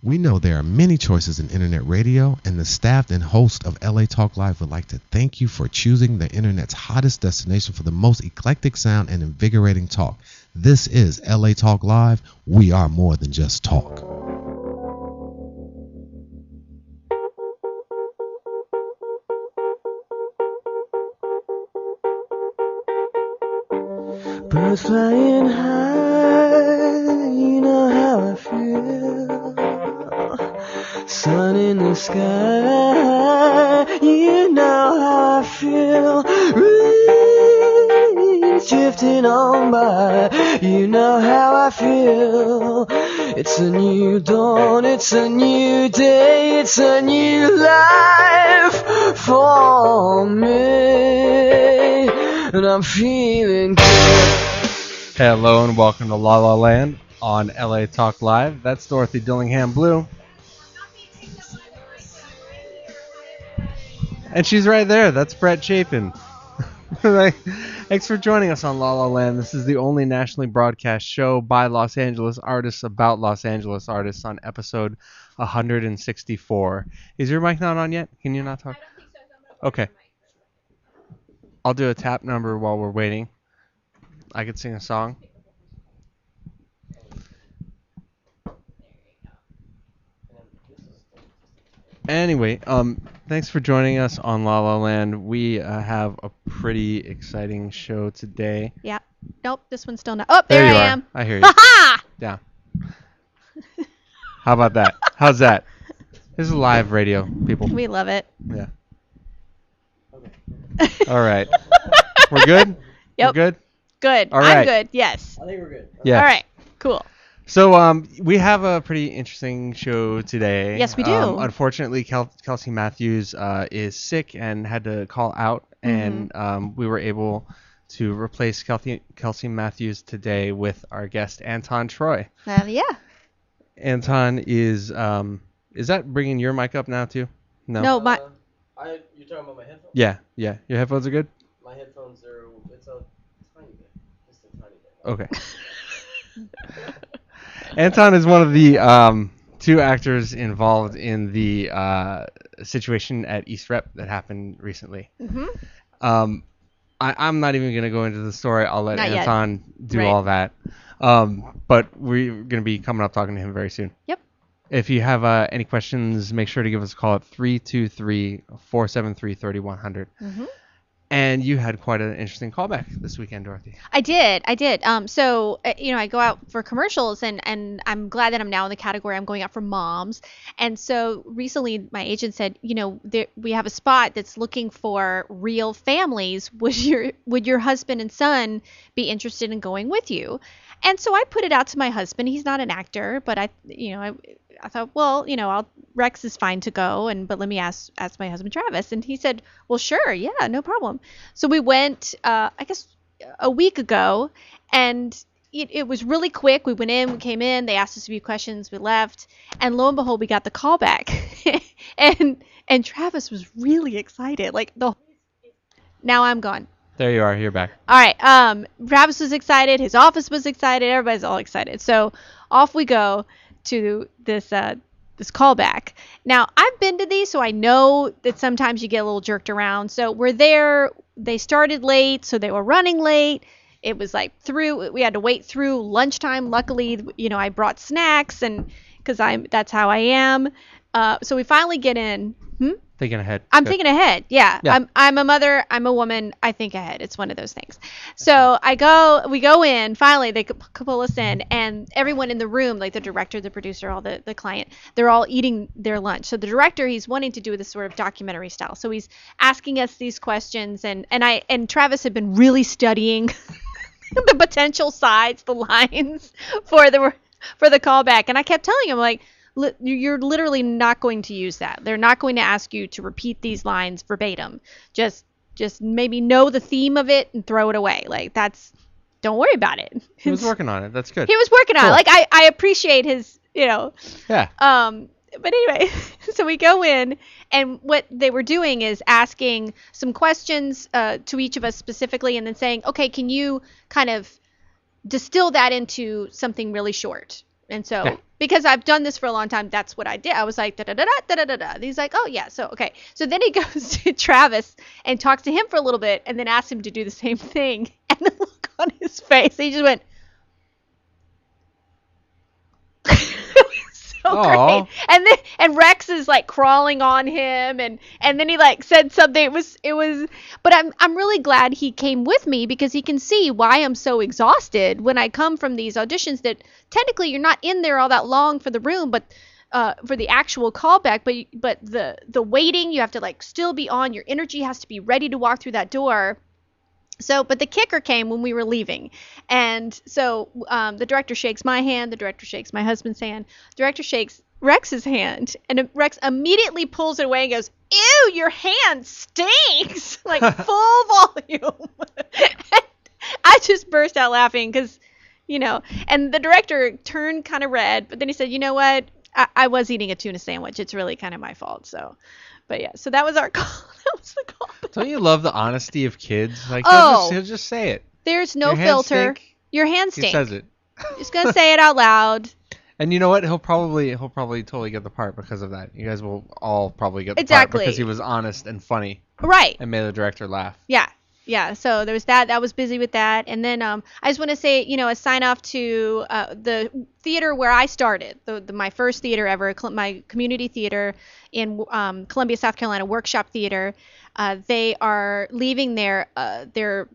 We know there are many choices in internet radio, and the staff and host of LA Talk Live would like to thank you for choosing the internet's hottest destination for the most eclectic sound and invigorating talk. This is LA Talk Live. We are more than just talk. Birds flying high, you know how I feel. Sun in the sky, you know how I feel. Breeze drifting on by, you know how I feel. It's a new dawn, it's a new day, it's a new life for me, and I'm feeling good. Hello and welcome to La La Land on LA Talk Live. That's Dorothy Dillingham Blue. And she's right there. That's Brett Chapin. Thanks for joining us on La La Land. This is the only nationally broadcast show by Los Angeles artists about Los Angeles artists on episode 164. Is your mic not on yet? Can you not talk? I don't think so. Okay. I'll do a tap number while we're waiting. I could sing a song. Anyway, thanks for joining us on La La Land. We have a pretty exciting show today. Yeah. Nope, this one's still not. Oh, there you I are. am. I hear you. Ha-ha! Yeah. How about that? How's that? This is live radio, people. We love it. Yeah. All right. We're good? Yep. We're good? Good. All I'm right. good. Yes. I think we're good. Yeah. All right. Cool. So we have a pretty interesting show today. Yes, we do. Unfortunately, Kelsey Matthews is sick and had to call out, and we were able to replace Kelsey Matthews today with our guest Anton Troy. Yeah. Anton is that bringing your mic up now too? No. No, my. You're talking about my headphones? Yeah. Your headphones are good. My headphones are. It's a tiny bit. Just a tiny bit. Okay. Anton is one of the two actors involved in the situation at East Rep that happened recently. Mm-hmm. I'm not even going to go into the story. I'll let Not yet. Anton do Right. all that. But we're going to be coming up talking to him very soon. Yep. If you have any questions, make sure to give us a call at 323-473-3100. Mm-hmm. And you had quite an interesting callback this weekend, Dorothy. I did. So, I go out for commercials, and I'm glad that I'm now in the category. I'm going out for moms. And so recently my agent said, we have a spot that's looking for real families. Would your husband and son be interested in going with you? And so I put it out to my husband. He's not an actor, but I thought, well, Rex is fine to go, but let me ask my husband Travis. And he said, well, sure, yeah, no problem. So we went, I guess a week ago, and it was really quick. We came in, they asked us a few questions, we left, and lo and behold, we got the call back. and Travis was really excited. Now I'm gone. There you are. You're back. All right. Travis was excited. His office was excited. Everybody's all excited. So off we go to this callback. Now, I've been to these, so I know that sometimes you get a little jerked around. So we're there. They started late, so they were running late. It was we had to wait through lunchtime. Luckily, I brought snacks, and because that's how I am. So we finally get in. Thinking ahead. I'm Good. thinking ahead. Yeah. I'm a mother. I'm a woman. I think ahead. It's one of those things. So we go in, finally they pull us in, and everyone in the room, like the director, the producer, all the client, they're all eating their lunch. So the director, he's wanting to do this sort of documentary style. So he's asking us these questions, and Travis had been really studying the potential sides, the lines for the callback. And I kept telling him, you're literally not going to use that. They're not going to ask you to repeat these lines verbatim. Just maybe know the theme of it and throw it away. Don't worry about it. He was working on it. That's good. He was working on it. I appreciate his, Yeah. But anyway, so we go in, and what they were doing is asking some questions to each of us specifically, and then saying, okay, can you kind of distill that into something really short? And so because I've done this for a long time. That's what I did. I was like, da da da da da da da. He's like, oh yeah, so okay. So then he goes to Travis and talks to him for a little bit, and then asks him to do the same thing. And the look on his face, he just went. So great. And Rex is like crawling on him, and then he like said something. It was. But I'm really glad he came with me, because he can see why I'm so exhausted when I come from these auditions that technically you're not in there all that long for the room, but for the actual callback. But the waiting, you have to like still be on. Your energy has to be ready to walk through that door. So, but the kicker came when we were leaving. And so the director shakes my hand, the director shakes my husband's hand, the director shakes Rex's hand, and Rex immediately pulls it away and goes, ew, your hand stinks, like full volume. I just burst out laughing because, and the director turned kind of red, but then he said, you know what? I was eating a tuna sandwich. It's really kind of my fault. So, but yeah, so that was our call. That was the call. Don't you love the honesty of kids? Like, he'll just say it. There's no filter. Your hands stink. He says it. Just gonna say it out loud. And you know what? He'll probably totally get the part because of that. You guys will all probably get the part because he was honest and funny. Right. And made the director laugh. Yeah. Yeah, so there was that. I was busy with that. And then I just want to say, a sign off to the theater where I started, my first theater ever, my community theater in Columbia, South Carolina, Workshop Theater. They are leaving their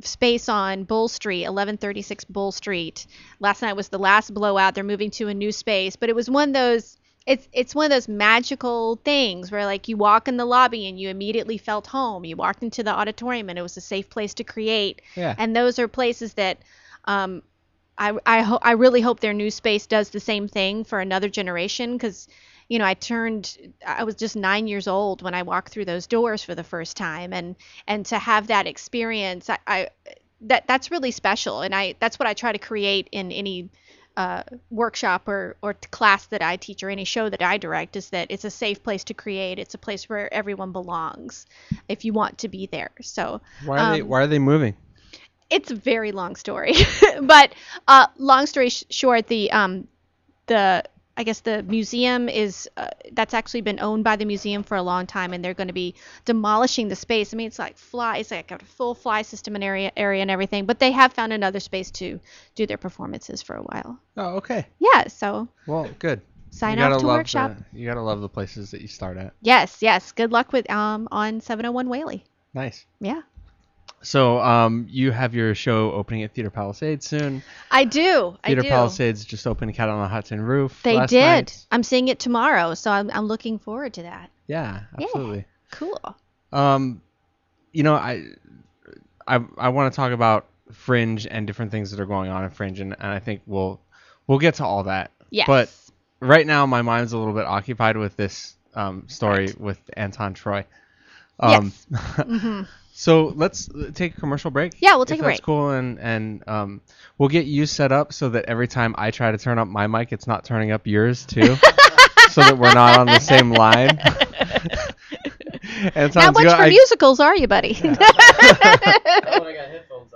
space on Bull Street, 1136 Bull Street. Last night was the last blowout. They're moving to a new space. But it was one of those... It's one of those magical things where like you walk in the lobby and you immediately felt home. You walked into the auditorium and it was a safe place to create. Yeah. And those are places that I really hope their new space does the same thing for another generation, because I was just 9 years old when I walked through those doors for the first time, and to have that experience, that's really special, and that's what I try to create in any workshop or class that I teach or any show that I direct, is that it's a safe place to create. It's a place where everyone belongs if you want to be there. So why are they moving? It's a very long story, but long story short, I guess the museum is that's actually been owned by the museum for a long time, and they're going to be demolishing the space. I mean, it's like a full fly system and area and everything. But they have found another space to do their performances for a while. Oh, okay. Yeah. So. Well, good. Sign off to Workshop. You gotta love the places that you start at. Yes. Good luck with on 701 Whaley. Nice. Yeah. So, you have your show opening at Theater Palisades soon. I do. Theater Palisades just opened Cat on the Hot Tin Roof. They last did. Night. I'm seeing it tomorrow, so I'm looking forward to that. Yeah, absolutely. Yeah, cool. I want to talk about Fringe and different things that are going on in Fringe, and I think we'll get to all that. Yes. But right now, my mind's a little bit occupied with this story with Anton Troy. Yes. Mm-hmm. So let's take a commercial break. Yeah, we'll take a break. That's cool, and we'll get you set up so that every time I try to turn up my mic, it's not turning up yours too, so that we're not on the same line. How much for musicals are you, buddy? Yeah. Not when I got headphones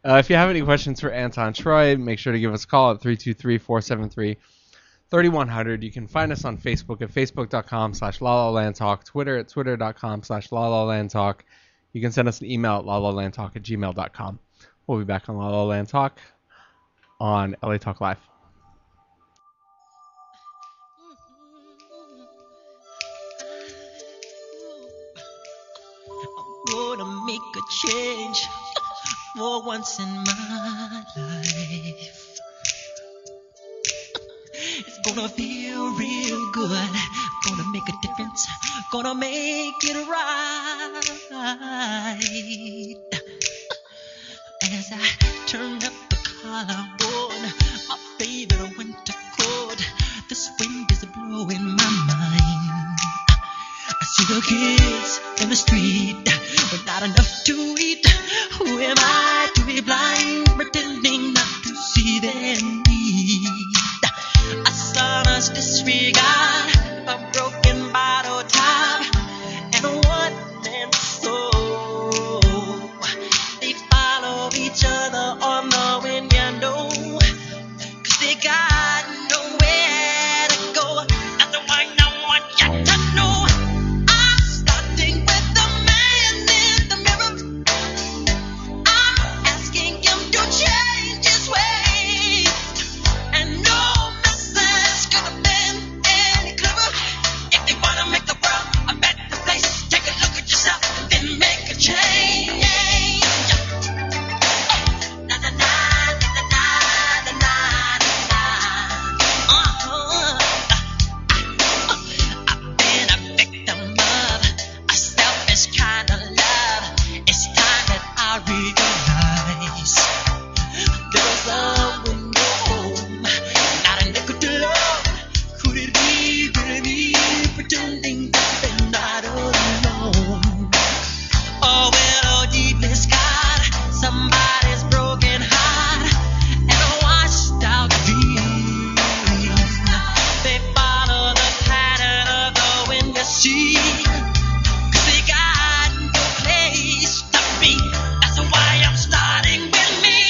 on. If you have any questions for Anton Troy, make sure to give us a call at 323-473-3100. You can find us on Facebook at facebook.com/lalalandtalk, Twitter at twitter.com/lalalandtalk. You can send us an email at lalalandtalk@gmail.com. We'll be back on La La Land Talk on LA Talk Live. I'm gonna make a change for once in my life. It's gonna feel real good. Gonna make a difference. Gonna make it right. As I turn up the collar on my favorite winter coat, this wind is blowing my mind. I see the kids in the street with not enough to eat. Who am I to be blind, pretending not to see their need? A son's disregard, a broken bottle top, and a one-man soul. They follow each other on the window, 'cause they got broken heart and a washed out dream. They follow the pattern of the wind you see. 'Cause they got no place to be. That's why I'm starting with me.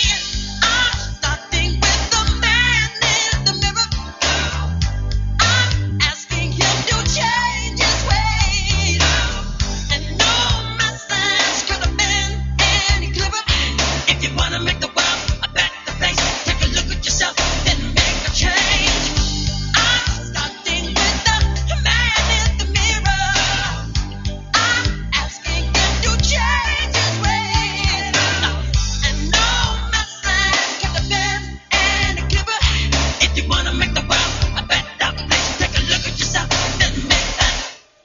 I'm starting with the man in the mirror. I'm asking him to change his ways. And no message could have been any clearer. If you wanna make the world a better place, take a look at yourself, then make a change. I'm starting with the man in the mirror. I'm asking him to change his ways. And no message could have been any clearer. If you wanna make the world a better place, take a look at yourself, then make that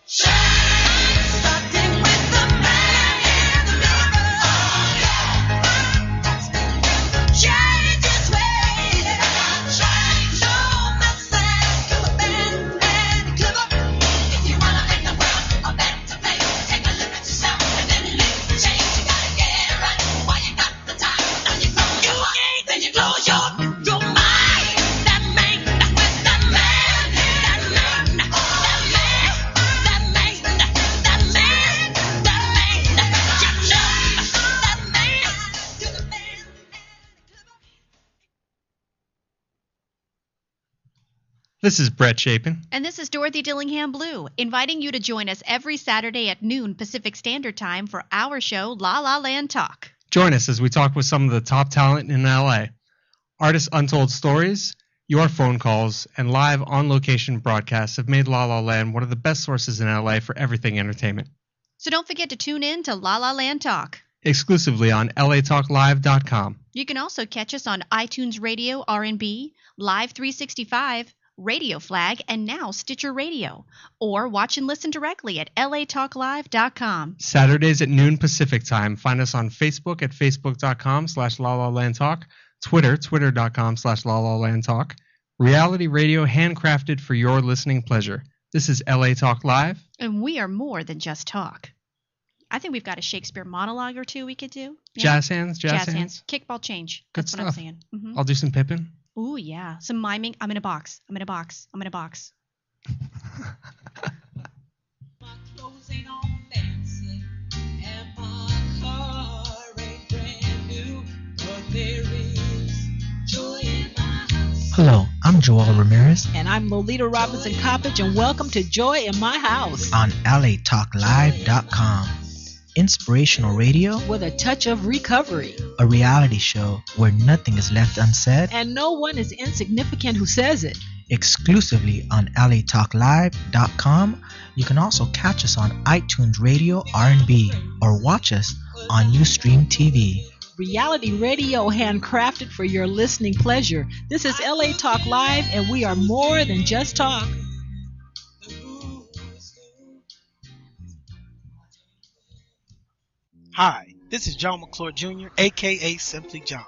change. Starting with the man in the mirror. Asking him to change his ways. No message could have been any clearer. If you wanna make the world a better place, take a look at yourself and then make the change. You gotta get it right while you got the time. Now you close your heart, then you close your mind. That man, that with that man, that man, that man, that man, that man, that man, you know, that man, to the man. This is Brett Chapin. And this is Dorothy Dillingham Blue, inviting you to join us every Saturday at noon Pacific Standard Time for our show, La La Land Talk. Join us as we talk with some of the top talent in LA. Artists' untold stories, your phone calls, and live on-location broadcasts have made La La Land one of the best sources in LA for everything entertainment. So don't forget to tune in to La La Land Talk. Exclusively on latalklive.com. You can also catch us on iTunes Radio, R&B, Live 365, Radio Flag, and now Stitcher Radio. Or watch and listen directly at latalklive.com. Saturdays at noon Pacific time. Find us on Facebook at facebook.com/LaLaLandTalk, Twitter, twitter.com/LaLaLandTalk. Reality radio handcrafted for your listening pleasure. This is LA Talk Live. And we are more than just talk. I think we've got a Shakespeare monologue or two we could do. Yeah. Jazz hands. Kickball change. Good That's stuff. what I'm saying. I'll do some Pippin. Ooh, yeah. Some miming. I'm in a box. I'm in a box. I'm in a box. My clothes ain't all fancy, and my car ain't brand new, but there is joy in my house. Hello, I'm Joel Ramirez And I'm Lolita Robinson Coppage, and welcome to Joy in My House on latalklive.com. Inspirational radio, with a touch of recovery. a reality show where nothing is left unsaid, And no one is insignificant who says it. exclusively on latalklive.com. You can also catch us on iTunes Radio R&B or watch us on Ustream TV. Reality radio handcrafted for your listening pleasure. This is LA Talk Live, and we are more than just talk. Hi, this is John McClure Jr., aka Simply John,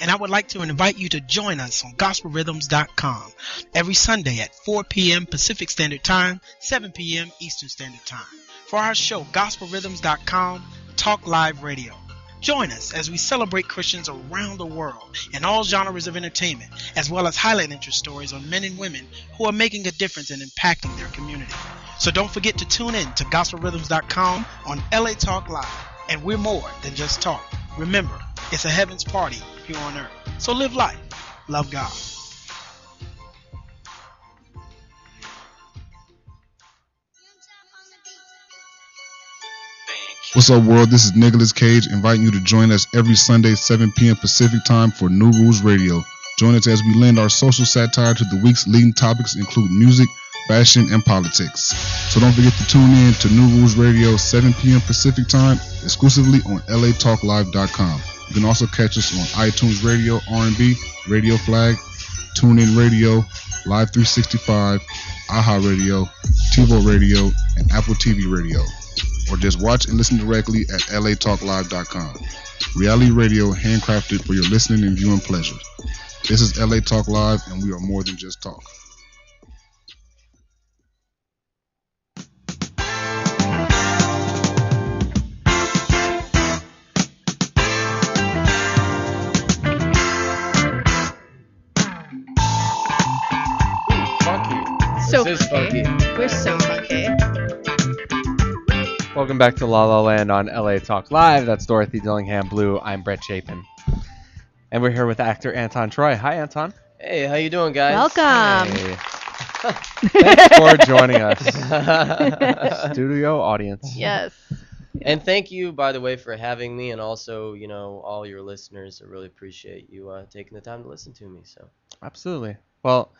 and I would like to invite you to join us on gospelrhythms.com every Sunday at 4 p.m. Pacific Standard Time, 7 p.m. Eastern Standard Time for our show gospelrhythms.com Talk Live Radio. Join us as we celebrate Christians around the world in all genres of entertainment, as well as highlight interest stories on men and women who are making a difference and impacting their community. So don't forget to tune in to gospelrhythms.com on LA Talk Live. And we're more than just talk. Remember, it's a heaven's party here on earth. So live life. Love God. What's up, world? This is Nicolas Cage, inviting you to join us every Sunday, 7 p.m. Pacific Time for New Rules Radio. Join us as we lend our social satire to the week's leading topics, including music, fashion, and politics. So don't forget to tune in to New Rules Radio, 7 p.m. Pacific Time, exclusively on latalklive.com. You can also catch us on iTunes Radio, R&B, Radio Flag, TuneIn Radio, Live 365, AHA Radio, TiVo Radio, and Apple TV Radio. Or just watch and listen directly at latalklive.com. Reality radio handcrafted for your listening and viewing pleasure. This is LA Talk Live, and we are more than just talk. so This is funky. We're so funky. Welcome back to La La Land on LA Talk Live. That's Dorothy Dillingham Blue. I'm Brett Chapin. And we're here with actor Anton Troy. Hi, Anton. Hey, how you doing, guys? Welcome. Hey. Thanks for joining us. Studio audience. Yes. And thank you, by the way, for having me, and also, all your listeners. I really appreciate you taking the time to listen to me. So. Absolutely. Well,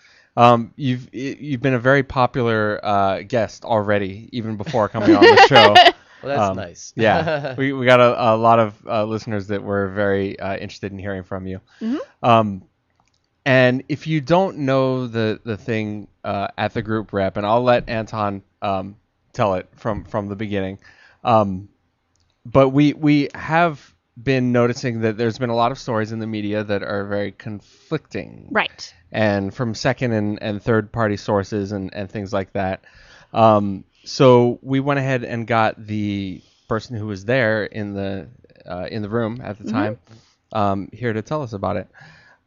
you've been a very popular guest already, even before coming on the show. Well, that's nice. Yeah, we got a lot of listeners that were very interested in hearing from you. Mm-hmm. And if you don't know the thing at the group rep, and I'll let Anton tell it from the beginning, but we have been noticing that there's been a lot of stories in the media that are very conflicting. Right. And from second and third party sources and things like that. So we went ahead and got the person who was there in the room at the time here to tell us about it.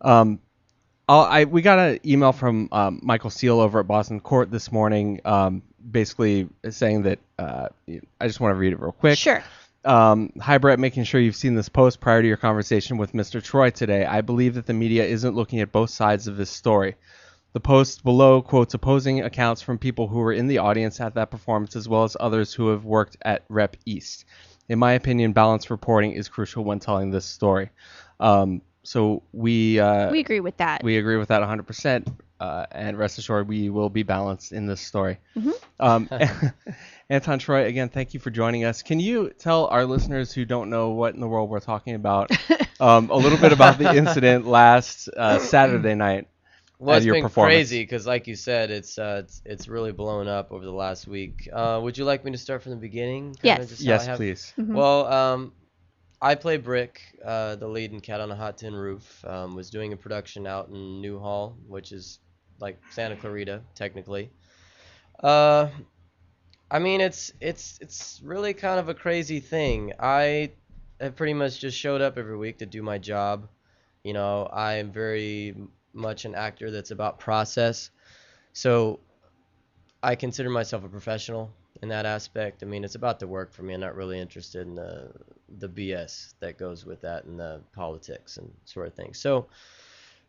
We got an email from Michael Steele over at Boston Court this morning, basically saying that I just want to read it real quick. Sure. Hi, Brett. Making sure you've seen this post prior to your conversation with Mr. Troy today. I believe that the media isn't looking at both sides of this story. The post below quotes opposing accounts from people who were in the audience at that performance, as well as others who have worked at Rep East. In my opinion, balanced reporting is crucial when telling this story. So we agree with that. We agree with that 100%. And rest assured, we will be balanced in this story. Anton Troy, again, thank you for joining us. Can you tell our listeners who don't know what in the world we're talking about a little bit about the incident last Saturday night? Well, it's been crazy because, like you said, it's really blown up over the last week. Would you like me to start from the beginning? Yes. Yes, please. Mm-hmm. Well, I play Brick, the lead in Cat on a Hot Tin Roof. Was doing a production out in Newhall, which is like Santa Clarita, technically. I mean, it's really kind of a crazy thing. I have pretty much just showed up every week to do my job. I am very much an actor that's about process. So I consider myself a professional in that aspect. I mean, it's about the work for me. I'm not really interested in the BS that goes with that and the politics and sort of thing. So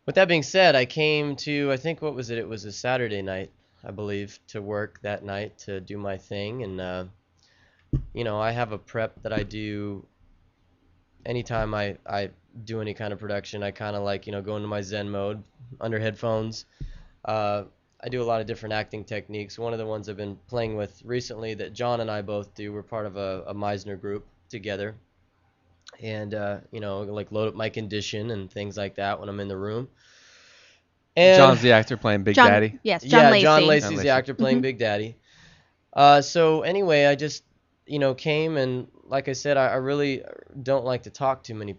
with that being said, I came to, I think, what was it? It was a Saturday night, I believe, to work that night to do my thing. And, I have a prep that I do anytime I do any kind of production. I kind of like, go into my Zen mode under headphones. I do a lot of different acting techniques. One of the ones I've been playing with recently that John and I both do, we're part of a Meisner group together. And, like load up my condition and things like that when I'm in the room. And John's the actor playing Big Daddy. Yes, John Lacey. John Lacey's the actor playing Big Daddy. So anyway, I just, came and like I said, I really don't like to talk too many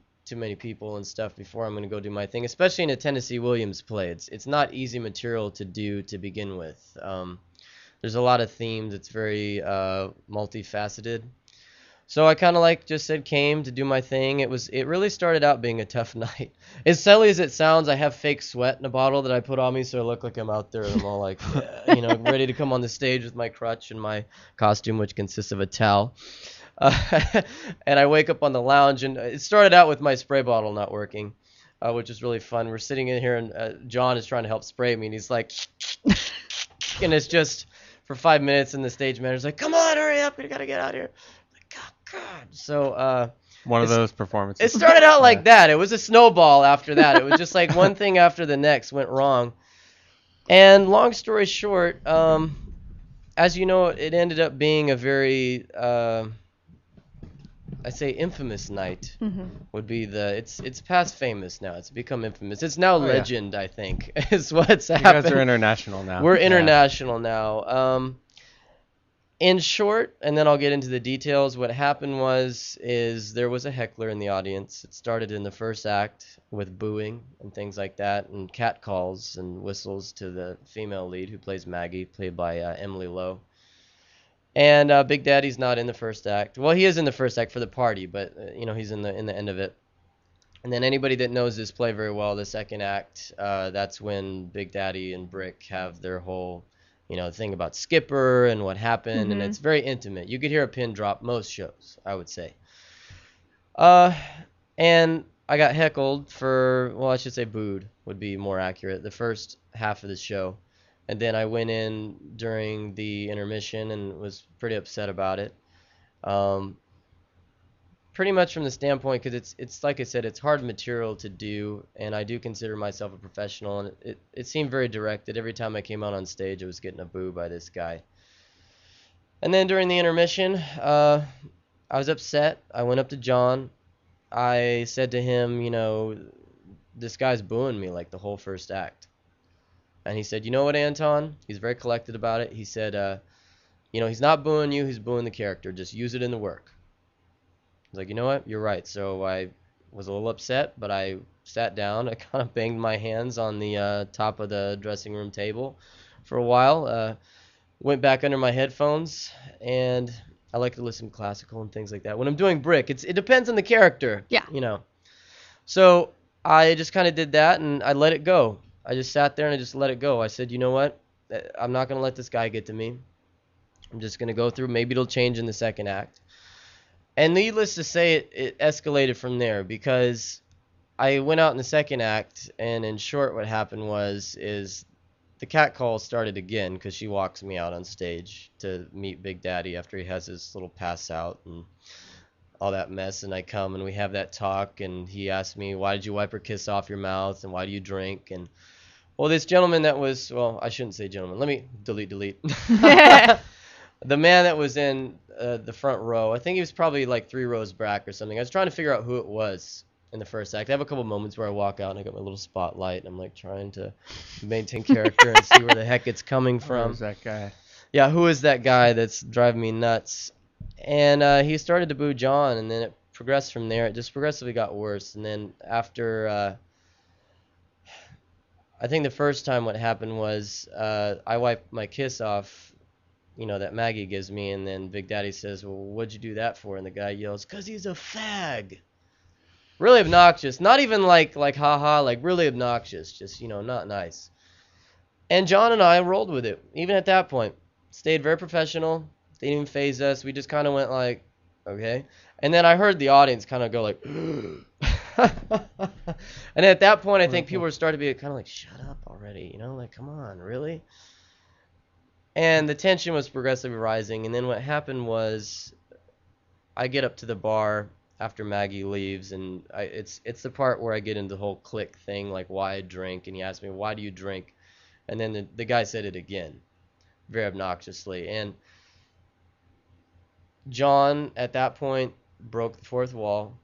people and stuff before I'm going to go do my thing, especially in a Tennessee Williams play. It's not easy material to do to begin with. There's a lot of themes. It's very multifaceted. So I kind of just came to do my thing. It really started out being a tough night. As silly as it sounds, I have fake sweat in a bottle that I put on me so I look like I'm out there and I'm all like, ready to come on the stage with my crutch and my costume, which consists of a towel. And I wake up on the lounge, and it started out with my spray bottle not working, which is really fun. We're sitting in here, and John is trying to help spray me, and he's like, and it's just for 5 minutes, and the stage manager's like, come on, hurry up, we gotta get out of here. God. So one of those performances. It started out like that. It was a snowball after that. It was just like one thing after the next went wrong. And long story short, as you know, it ended up being a very I'd say infamous night. Would be it's past famous now. It's become infamous. It's now legend, I think, is what's happened. You guys are international now. We're international now. In short, and then I'll get into the details, what happened is there was a heckler in the audience. It started in the first act with booing and things like that, and catcalls and whistles to the female lead who plays Maggie, played by Emily Lowe. And Big Daddy's not in the first act. Well, he is in the first act for the party, but he's in the end of it. And then anybody that knows this play very well, the second act, that's when Big Daddy and Brick have their whole the thing about Skipper and what happened, and it's very intimate. You could hear a pin drop most shows, I would say. And I got heckled for, well, I should say booed would be more accurate, the first half of the show. And then I went in during the intermission and was pretty upset about it. Pretty much from the standpoint, because it's like I said, it's hard material to do, and I do consider myself a professional, and it seemed very directed. Every time I came out on stage, I was getting a boo by this guy. And then during the intermission, I was upset. I went up to John. I said to him, this guy's booing me like the whole first act. And he said, you know what, Anton? He's very collected about it. He said, he's not booing you, he's booing the character. Just use it in the work. I was like, you know what? You're right. So I was a little upset, but I sat down. I kind of banged my hands on the top of the dressing room table for a while. Went back under my headphones, and I like to listen to classical and things like that. When I'm doing brick, it depends on the character. Yeah. So I just kind of did that, and I let it go. I just sat there and I just let it go. I said, you know what? I'm not going to let this guy get to me. I'm just going to go through. Maybe it'll change in the second act. And needless to say, it escalated from there, because I went out in the second act, and in short, what happened is the cat call started again, because she walks me out on stage to meet Big Daddy after he has his little pass out and all that mess. And I come and we have that talk, and he asked me, why did you wipe her kiss off your mouth, and why do you drink? And well, this gentleman that was, well, I shouldn't say gentleman. Let me delete. The man that was in the front row, I think he was probably like 3 rows back or something. I was trying to figure out who it was in the first act. I have a couple moments where I walk out and I got my little spotlight, and I'm like trying to maintain character and see where the heck it's coming from. Who's that guy? Yeah, who is that guy that's driving me nuts? And he started to boo John, and then it progressed from there. It just progressively got worse. And then after, I think the first time what happened was I wiped my kiss off, that Maggie gives me, and then Big Daddy says, well, what'd you do that for? And the guy yells, 'cause he's a fag. Really obnoxious. Not even like haha, like really obnoxious. Just, not nice. And John and I rolled with it, even at that point. Stayed very professional. Didn't even faze us. We just kind of went like, okay. And then I heard the audience kind of go like, and at that point, I think people were starting to be kind of like, shut up already. Like, come on, really? And the tension was progressively rising. And then what happened was I get up to the bar after Maggie leaves, and it's the part where I get into the whole click thing, like why I drink. And he asked me, why do you drink? And then the guy said it again, very obnoxiously. And John, at that point, broke the fourth wall.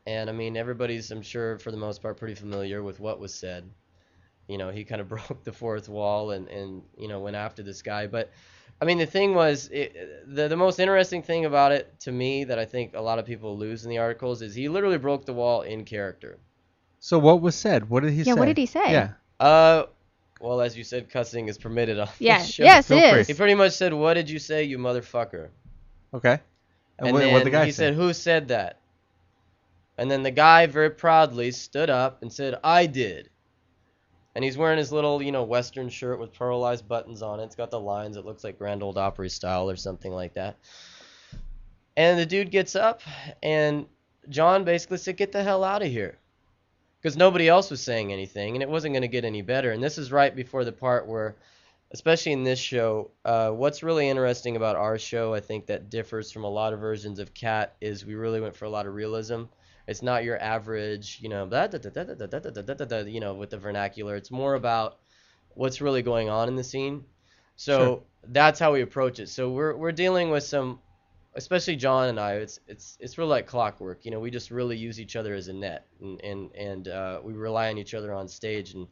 And, I mean, everybody's, I'm sure, for the most part, pretty familiar with what was said. He kind of broke the fourth wall and went after this guy. But, I mean, the thing was, the most interesting thing about it to me that I think a lot of people lose in the articles is he literally broke the wall in character. So what was said? What did he say? Yeah, what did he say? Yeah. Well, as you said, cussing is permitted on Yeah. this show. Yes, Feel it free. is. He pretty much said, what did you say, you motherfucker? Okay. And And what then the guy he say? said, who said that? And then the guy very proudly stood up and said, I did. And he's wearing his little, Western shirt with pearlized buttons on it. It's got the lines. It looks like Grand Ole Opry style or something like that. And the dude gets up, and John basically said, get the hell out of here. Because nobody else was saying anything, and it wasn't going to get any better. And this is right before the part where, especially in this show, what's really interesting about our show, I think that differs from a lot of versions of Cat, is we really went for a lot of realism. It's not your average, with the vernacular. It's more about what's really going on in the scene. So Sure. That's how we approach it. So we're dealing with some, especially John and I. It's really like clockwork. We just really use each other as a net, and we rely on each other on stage, and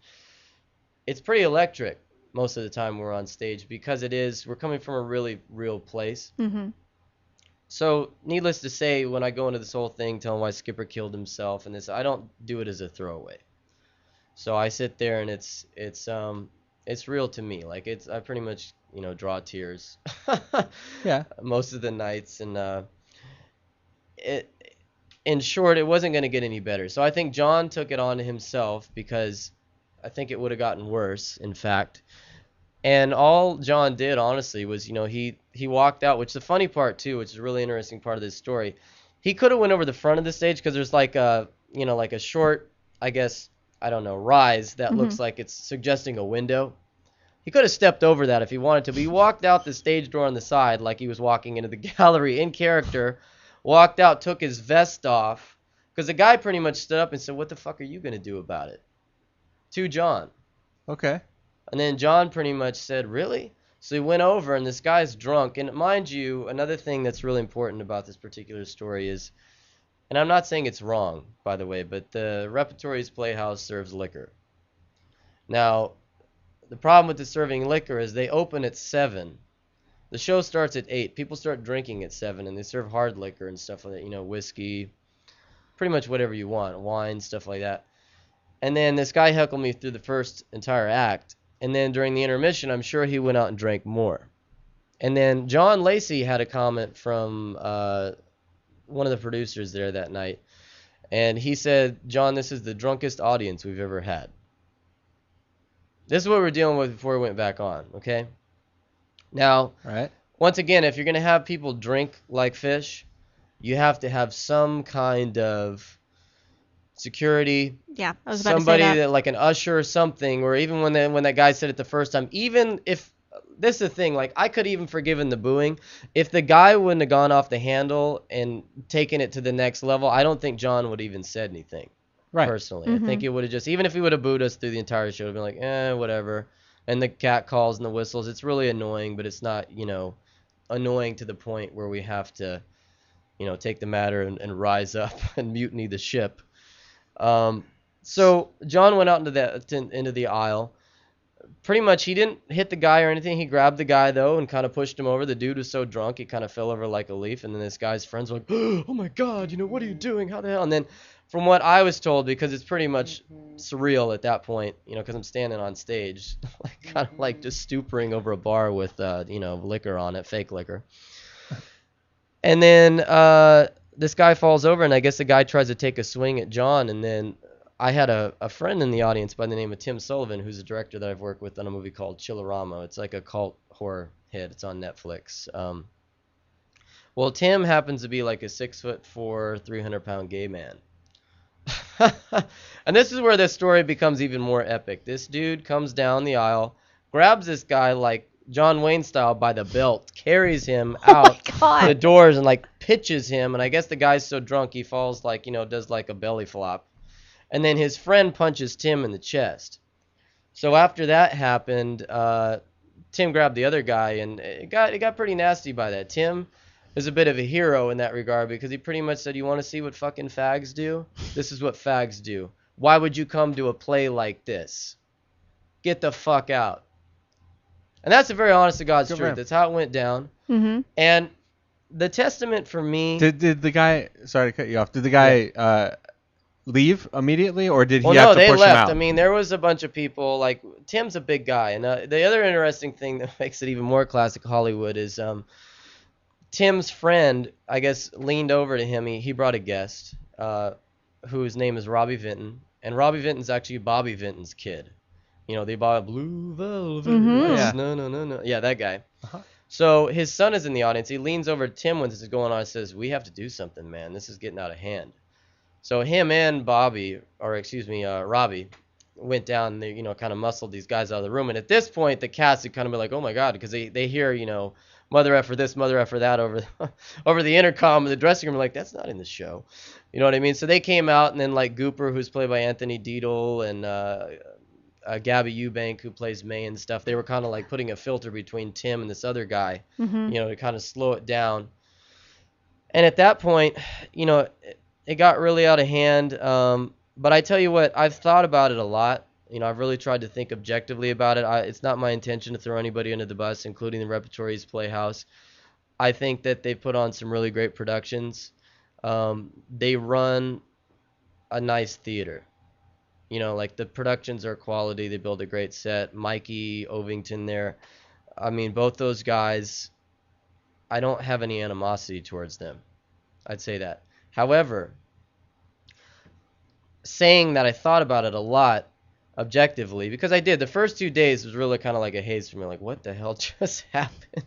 it's pretty electric most of the time we're on stage, because we're coming from a really real place. Mm-hmm. So, needless to say, when I go into this whole thing telling why Skipper killed himself and this, I don't do it as a throwaway. So I sit there, and it's real to me. Like, I pretty much, draw tears. Yeah. Most of the nights, and in short, it wasn't going to get any better. So I think John took it on himself, because I think it would have gotten worse, in fact. And all John did, honestly, was, he walked out, which is the funny part, too, which is a really interesting part of this story. He could have went over the front of the stage because there's like a short, I guess, I don't know, rise that looks like it's suggesting a window. He could have stepped over that if he wanted to, but he walked out the stage door on the side like he was walking into the gallery in character, walked out, took his vest off, because the guy pretty much stood up and said, "What the fuck are you going to do about it?" to John. Okay. And then John pretty much said, "Really?" So he went over, and this guy's drunk. And mind you, another thing that's really important about this particular story is, and I'm not saying it's wrong, by the way, but the Repertories Playhouse serves liquor. Now, the problem with the serving liquor is they open at 7. The show starts at 8. People start drinking at 7, and they serve hard liquor and stuff like that, whiskey, pretty much whatever you want, wine, stuff like that. And then this guy heckled me through the first entire act. And then during the intermission, I'm sure he went out and drank more. And then John Lacey had a comment from one of the producers there that night. And he said, "John, this is the drunkest audience we've ever had." This is what we're dealing with before we went back on, okay? Now, Right. once again, if you're going to have people drink like fish, you have to have some kind of security. Yeah, I was about to say Somebody that. that like an usher or something, or even when that guy said it the first time, even if this is the thing, like I could even forgiven the booing if the guy wouldn't have gone off the handle and taken it to the next level. I don't think John would even said anything. Right. Personally, I think it would have just, even if he would have booed us through the entire show, it'd been like, whatever. And the cat calls and the whistles, it's really annoying, but it's not, annoying to the point where we have to, take the matter and rise up and mutiny the ship. So John went out into the aisle. Pretty much, he didn't hit the guy or anything. He grabbed the guy though and kind of pushed him over. The dude was so drunk he kind of fell over like a leaf. And then this guy's friends were like, "Oh my God, what are you doing? How the hell?" And then, from what I was told, because it's pretty much surreal at that point, because I'm standing on stage, like kind of like just stupering over a bar with liquor on it, fake liquor. And then this guy falls over, and I guess the guy tries to take a swing at John, and then I had a friend in the audience by the name of Tim Sullivan, who's a director that I've worked with on a movie called Chillerama. It's like a cult horror hit. It's on Netflix. Well, Tim happens to be like a 6'4", 300-pound gay man. And this is where this story becomes even more epic. This dude comes down the aisle, grabs this guy like John Wayne style by the belt, carries him out the doors and like pitches him. And I guess the guy's so drunk he falls like, does like a belly flop. And then his friend punches Tim in the chest. So after that happened, Tim grabbed the other guy, and it got pretty nasty by that. Tim is a bit of a hero in that regard because he pretty much said, "You want to see what fucking fags do? This is what fags do. Why would you come to a play like this? Get the fuck out." And that's a very honest to God's truth. That's how it went down. Mm-hmm. And the testament for me... Did the guy... Sorry to cut you off. Did the guy leave immediately, or did he have no, to they push left. him out? I mean, there was a bunch of people. Like, Tim's a big guy. And the other interesting thing that makes it even more classic Hollywood is Tim's friend, I guess, leaned over to him. He brought a guest whose name is Robbie Vinton. And Robbie Vinton's actually Bobby Vinton's kid. They bought Blue Velvet. Mm-hmm. Yeah. No. Yeah, that guy. Uh-huh. So his son is in the audience. He leans over to Tim when this is going on and says, "We have to do something, man. This is getting out of hand." So him and Robbie, went down. They, kind of muscled these guys out of the room. And at this point, the cast had kind of been like, "Oh my God," because they hear, mother effer this, mother effer that over the intercom in the dressing room. Like, that's not in the show. You know what I mean? So they came out, and then like Gooper, who's played by Anthony Deedle, and Gabby Eubank, who plays May and stuff, they were kind of like putting a filter between Tim and this other guy, to kind of slow it down. And at that point, it got really out of hand. But I tell you what, I've thought about it a lot. I've really tried to think objectively about it. It's not my intention to throw anybody under the bus, including the Repertories Playhouse. I think that they put on some really great productions. They run a nice theater. Like the productions are quality. They build a great set. Mikey Ovington there. I mean, both those guys, I don't have any animosity towards them. I'd say that. However, saying that I thought about it a lot, objectively, because I did. The first 2 days was really kind of like a haze for me, like, what the hell just happened?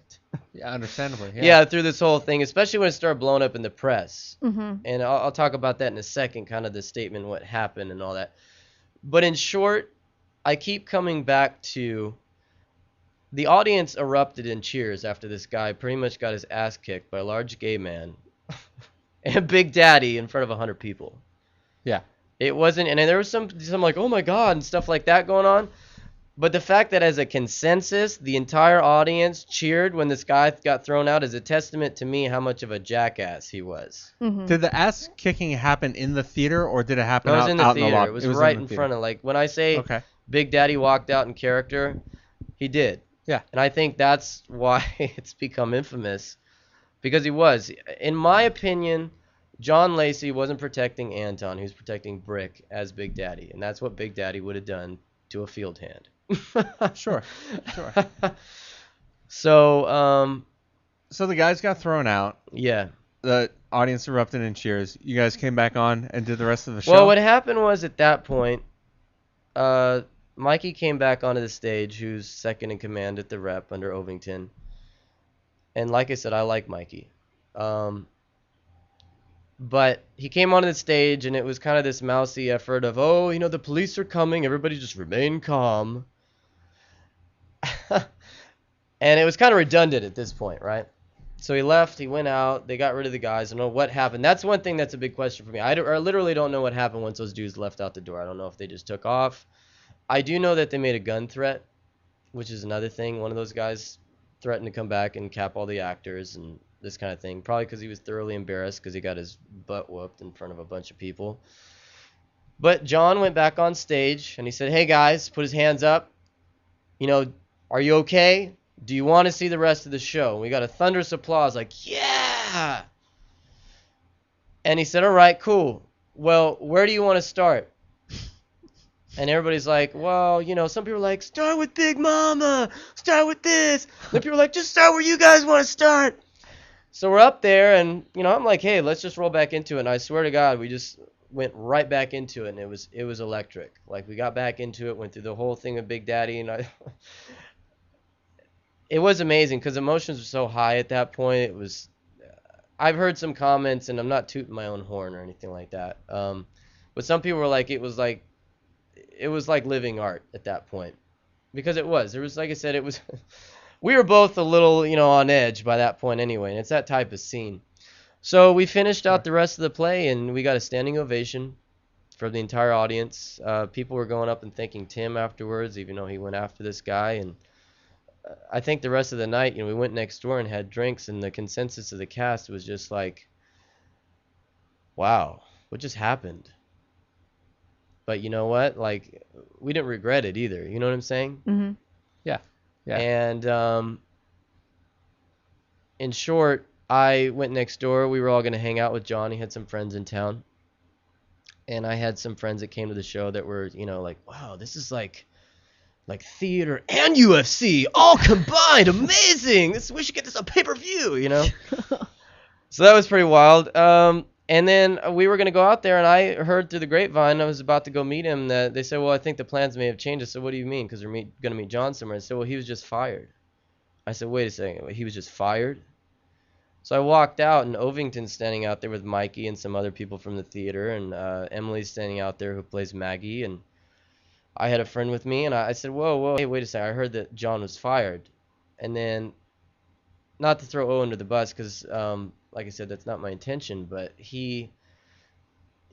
Yeah, understandably. Yeah, through this whole thing, especially when it started blowing up in the press. Mm-hmm. And I'll talk about that in a second, kind of the statement, what happened and all that. But in short, I keep coming back to the audience erupted in cheers after this guy pretty much got his ass kicked by a large gay man and Big Daddy in front of 100 people. Yeah. It wasn't, and there was some like, oh my God, and stuff like that going on. But the fact that as a consensus, the entire audience cheered when this guy got thrown out is a testament to me how much of a jackass he was. Mm-hmm. Did the ass kicking happen in the theater, or did it happen No, it was out, in the out theater. in the lobby? It was right in front of, like, when I say Okay. Big Daddy walked out in character, he did. Yeah. And I think that's why it's become infamous, because he was. In my opinion, John Lacey wasn't protecting Anton. He was protecting Brick as Big Daddy, and that's what Big Daddy would have done to a field hand. Sure. So, So the guys got thrown out. yeah. The audience erupted in cheers. You guys came back on and did the rest of the show? Well, what happened was at that point, Mikey came back onto the stage, who's second in command at the rep under Ovington. And like I said, I like Mikey. But he came onto the stage, and it was kind of this mousy effort of, oh, you know, the police are coming, everybody just remain calm. And it was kind of redundant at this point, right? So he left, he went out, they got rid of the guys. I don't know what happened. That's one thing that's a big question for me. I literally don't know what happened once those dudes left out the door. I don't know if they just took off. I do know that they made a gun threat, which is another thing. One of those guys threatened to come back and cap all the actors and this kind of thing. Probably because he was thoroughly embarrassed because he got his butt whooped in front of a bunch of people. But John went back on stage and he said, hey guys, put his hands up. You know, are you okay? Do you want to see the rest of the show? And we got a thunderous applause, like, yeah! And he said, all right, cool. Well, where do you want to start? And everybody's like, well, you know, some people are like, start with Big Mama, start with this. Then people are like, just start where you guys want to start. So we're up there, and, you know, I'm like, hey, let's just roll back into it. And I swear to God, we just went right back into it, and it was electric. Like, we got back into it, went through the whole thing of Big Daddy, and it was amazing because emotions were so high at that point. It was, I've heard some comments, and I'm not tooting my own horn or anything like that. But some people were like, it was like living art at that point, because it was. There was, like I said, it was. We were both a little, you know, on edge by that point anyway, and it's that type of scene. So we finished out the rest of the play, and we got a standing ovation from the entire audience. People were going up and thanking Tim afterwards, even though he went after this guy, and I think the rest of the night, you know, we went next door and had drinks, and the consensus of the cast was just like, wow, what just happened? But you know what? Like, we didn't regret it either. You know what I'm saying? Mm-hmm. Yeah. And in short, I went next door. We were all going to hang out with John. He had some friends in town. And I had some friends that came to the show that were, you know, like, wow, this is like theater and UFC all combined. Amazing. We should get this on pay-per-view, you know? So that was pretty wild. And then we were going to go out there, and I heard through the grapevine, I was about to go meet him, that they said, well, I think the plans may have changed. I said, what do you mean? Because we're going to meet John somewhere. I said, well, he was just fired. I said, wait a second. He was just fired? So I walked out, and Ovington's standing out there with Mikey and some other people from the theater, and Emily's standing out there who plays Maggie, and I had a friend with me, and I said, whoa, hey, wait a second. I heard that John was fired. And then, not to throw Owen under the bus, because, like I said, that's not my intention, but he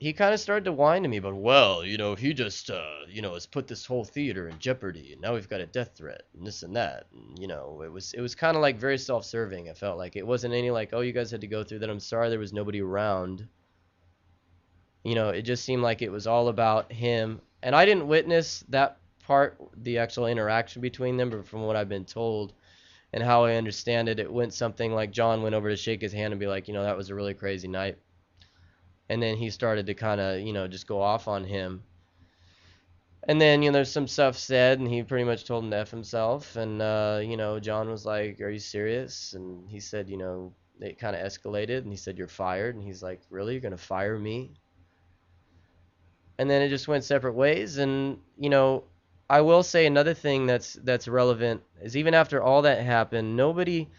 kind of started to whine to me about, well, you know, he just, you know, has put this whole theater in jeopardy, and now we've got a death threat, and this and that. And, you know, it was kind of like very self-serving. It felt like it wasn't any like, oh, you guys had to go through that. I'm sorry there was nobody around. You know, it just seemed like it was all about him. And I didn't witness that part, the actual interaction between them, but from what I've been told and how I understand it, it went something like John went over to shake his hand and be like, you know, that was a really crazy night. And then he started to kind of, you know, just go off on him. And then, you know, there's some stuff said, and he pretty much told him to F himself. And, you know, John was like, are you serious? And he said, you know, it kind of escalated, and he said, you're fired. And he's like, really? You're going to fire me? And then it just went separate ways. And, you know, I will say another thing that's relevant is even after all that happened, nobody.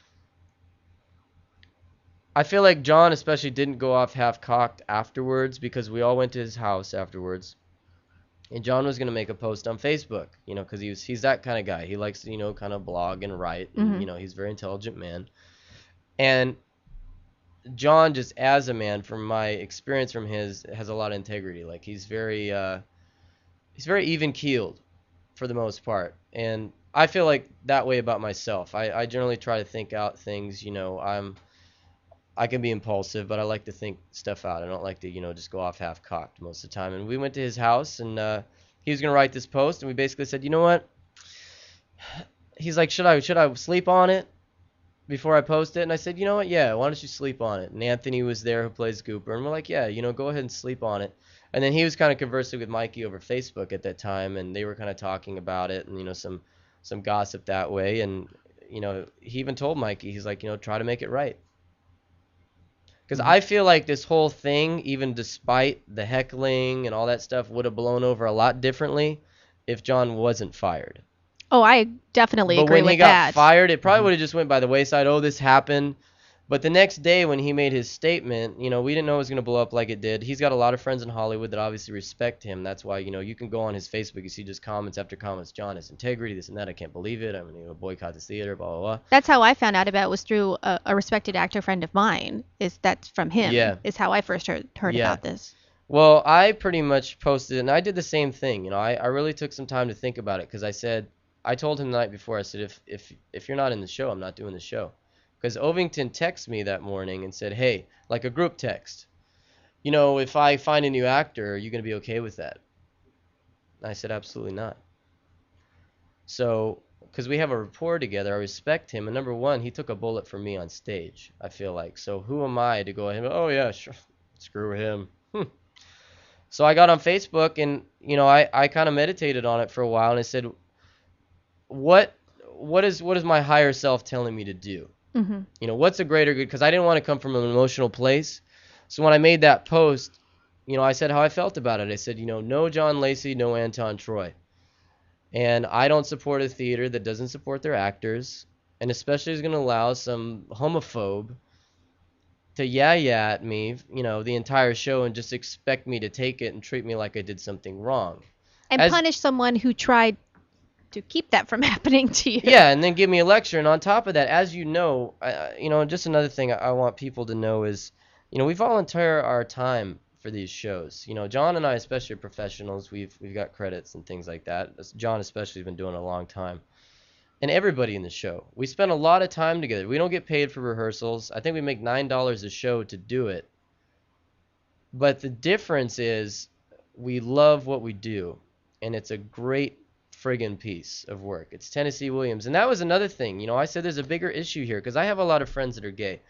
I feel like John especially didn't go off half-cocked afterwards because we all went to his house afterwards. And John was going to make a post on Facebook, because he's that kind of guy. He likes to, kind of blog and write. And, he's a very intelligent man. And John, just as a man, from my experience from his, has a lot of integrity. Like, he's very even-keeled for the most part. And I feel like that way about myself. I generally try to think out things, I can be impulsive, but I like to think stuff out. I don't like to, just go off half-cocked most of the time. And we went to his house, and he was going to write this post, and we basically said, you know what? He's like, should I sleep on it before I post it? And I said, you know what? Yeah, why don't you sleep on it? And Anthony was there, who plays Gooper, and we're like, yeah, go ahead and sleep on it. And then he was kind of conversing with Mikey over Facebook at that time, and they were kind of talking about it, and some gossip that way. And he even told Mikey, he's like, try to make it right. Because I feel like this whole thing, even despite the heckling and all that stuff, would have blown over a lot differently if John wasn't fired. Oh, I definitely agree with that. But when he got fired, it probably would have just went by the wayside. Oh, this happened. But the next day when he made his statement, we didn't know it was going to blow up like it did. He's got a lot of friends in Hollywood that obviously respect him. That's why, you can go on his Facebook, you see just comments after comments. John has integrity, this and that. I can't believe it. I'm going to boycott this theater, blah, blah, blah. That's how I found out about it, was through a respected actor friend of mine. That's from him. Yeah. Is how I first heard about this. Well, I pretty much posted, and I did the same thing. I really took some time to think about it because I told him the night before, I said, if you're not in the show, I'm not doing the show. Because Ovington texted me that morning and said, hey, like a group text, if I find a new actor, are you going to be okay with that? And I said, absolutely not. So, because we have a rapport together, I respect him. And number one, he took a bullet for me on stage, I feel like. So who am I to go ahead and, oh, yeah, sure, screw him. So I got on Facebook and, I kind of meditated on it for a while. And I said, what is my higher self telling me to do? Mm-hmm. What's a greater good? Because I didn't want to come from an emotional place. So when I made that post, I said how I felt about it. I said, no John Lacey, no Anton Troy. And I don't support a theater that doesn't support their actors, and especially is going to allow some homophobe to yeah at me, the entire show and just expect me to take it and treat me like I did something wrong. And punish someone who tried to keep that from happening to you. Yeah, and then give me a lecture. And on top of that, as just another thing I want people to know is, we volunteer our time for these shows. John and I especially are professionals. We've got credits and things like that. John especially has been doing it a long time. And everybody in the show. We spend a lot of time together. We don't get paid for rehearsals. I think we make $9 a show to do it. But the difference is we love what we do. And it's a great friggin' piece of work. It's Tennessee Williams. And that was another thing. I said there's a bigger issue here because I have a lot of friends that are gay.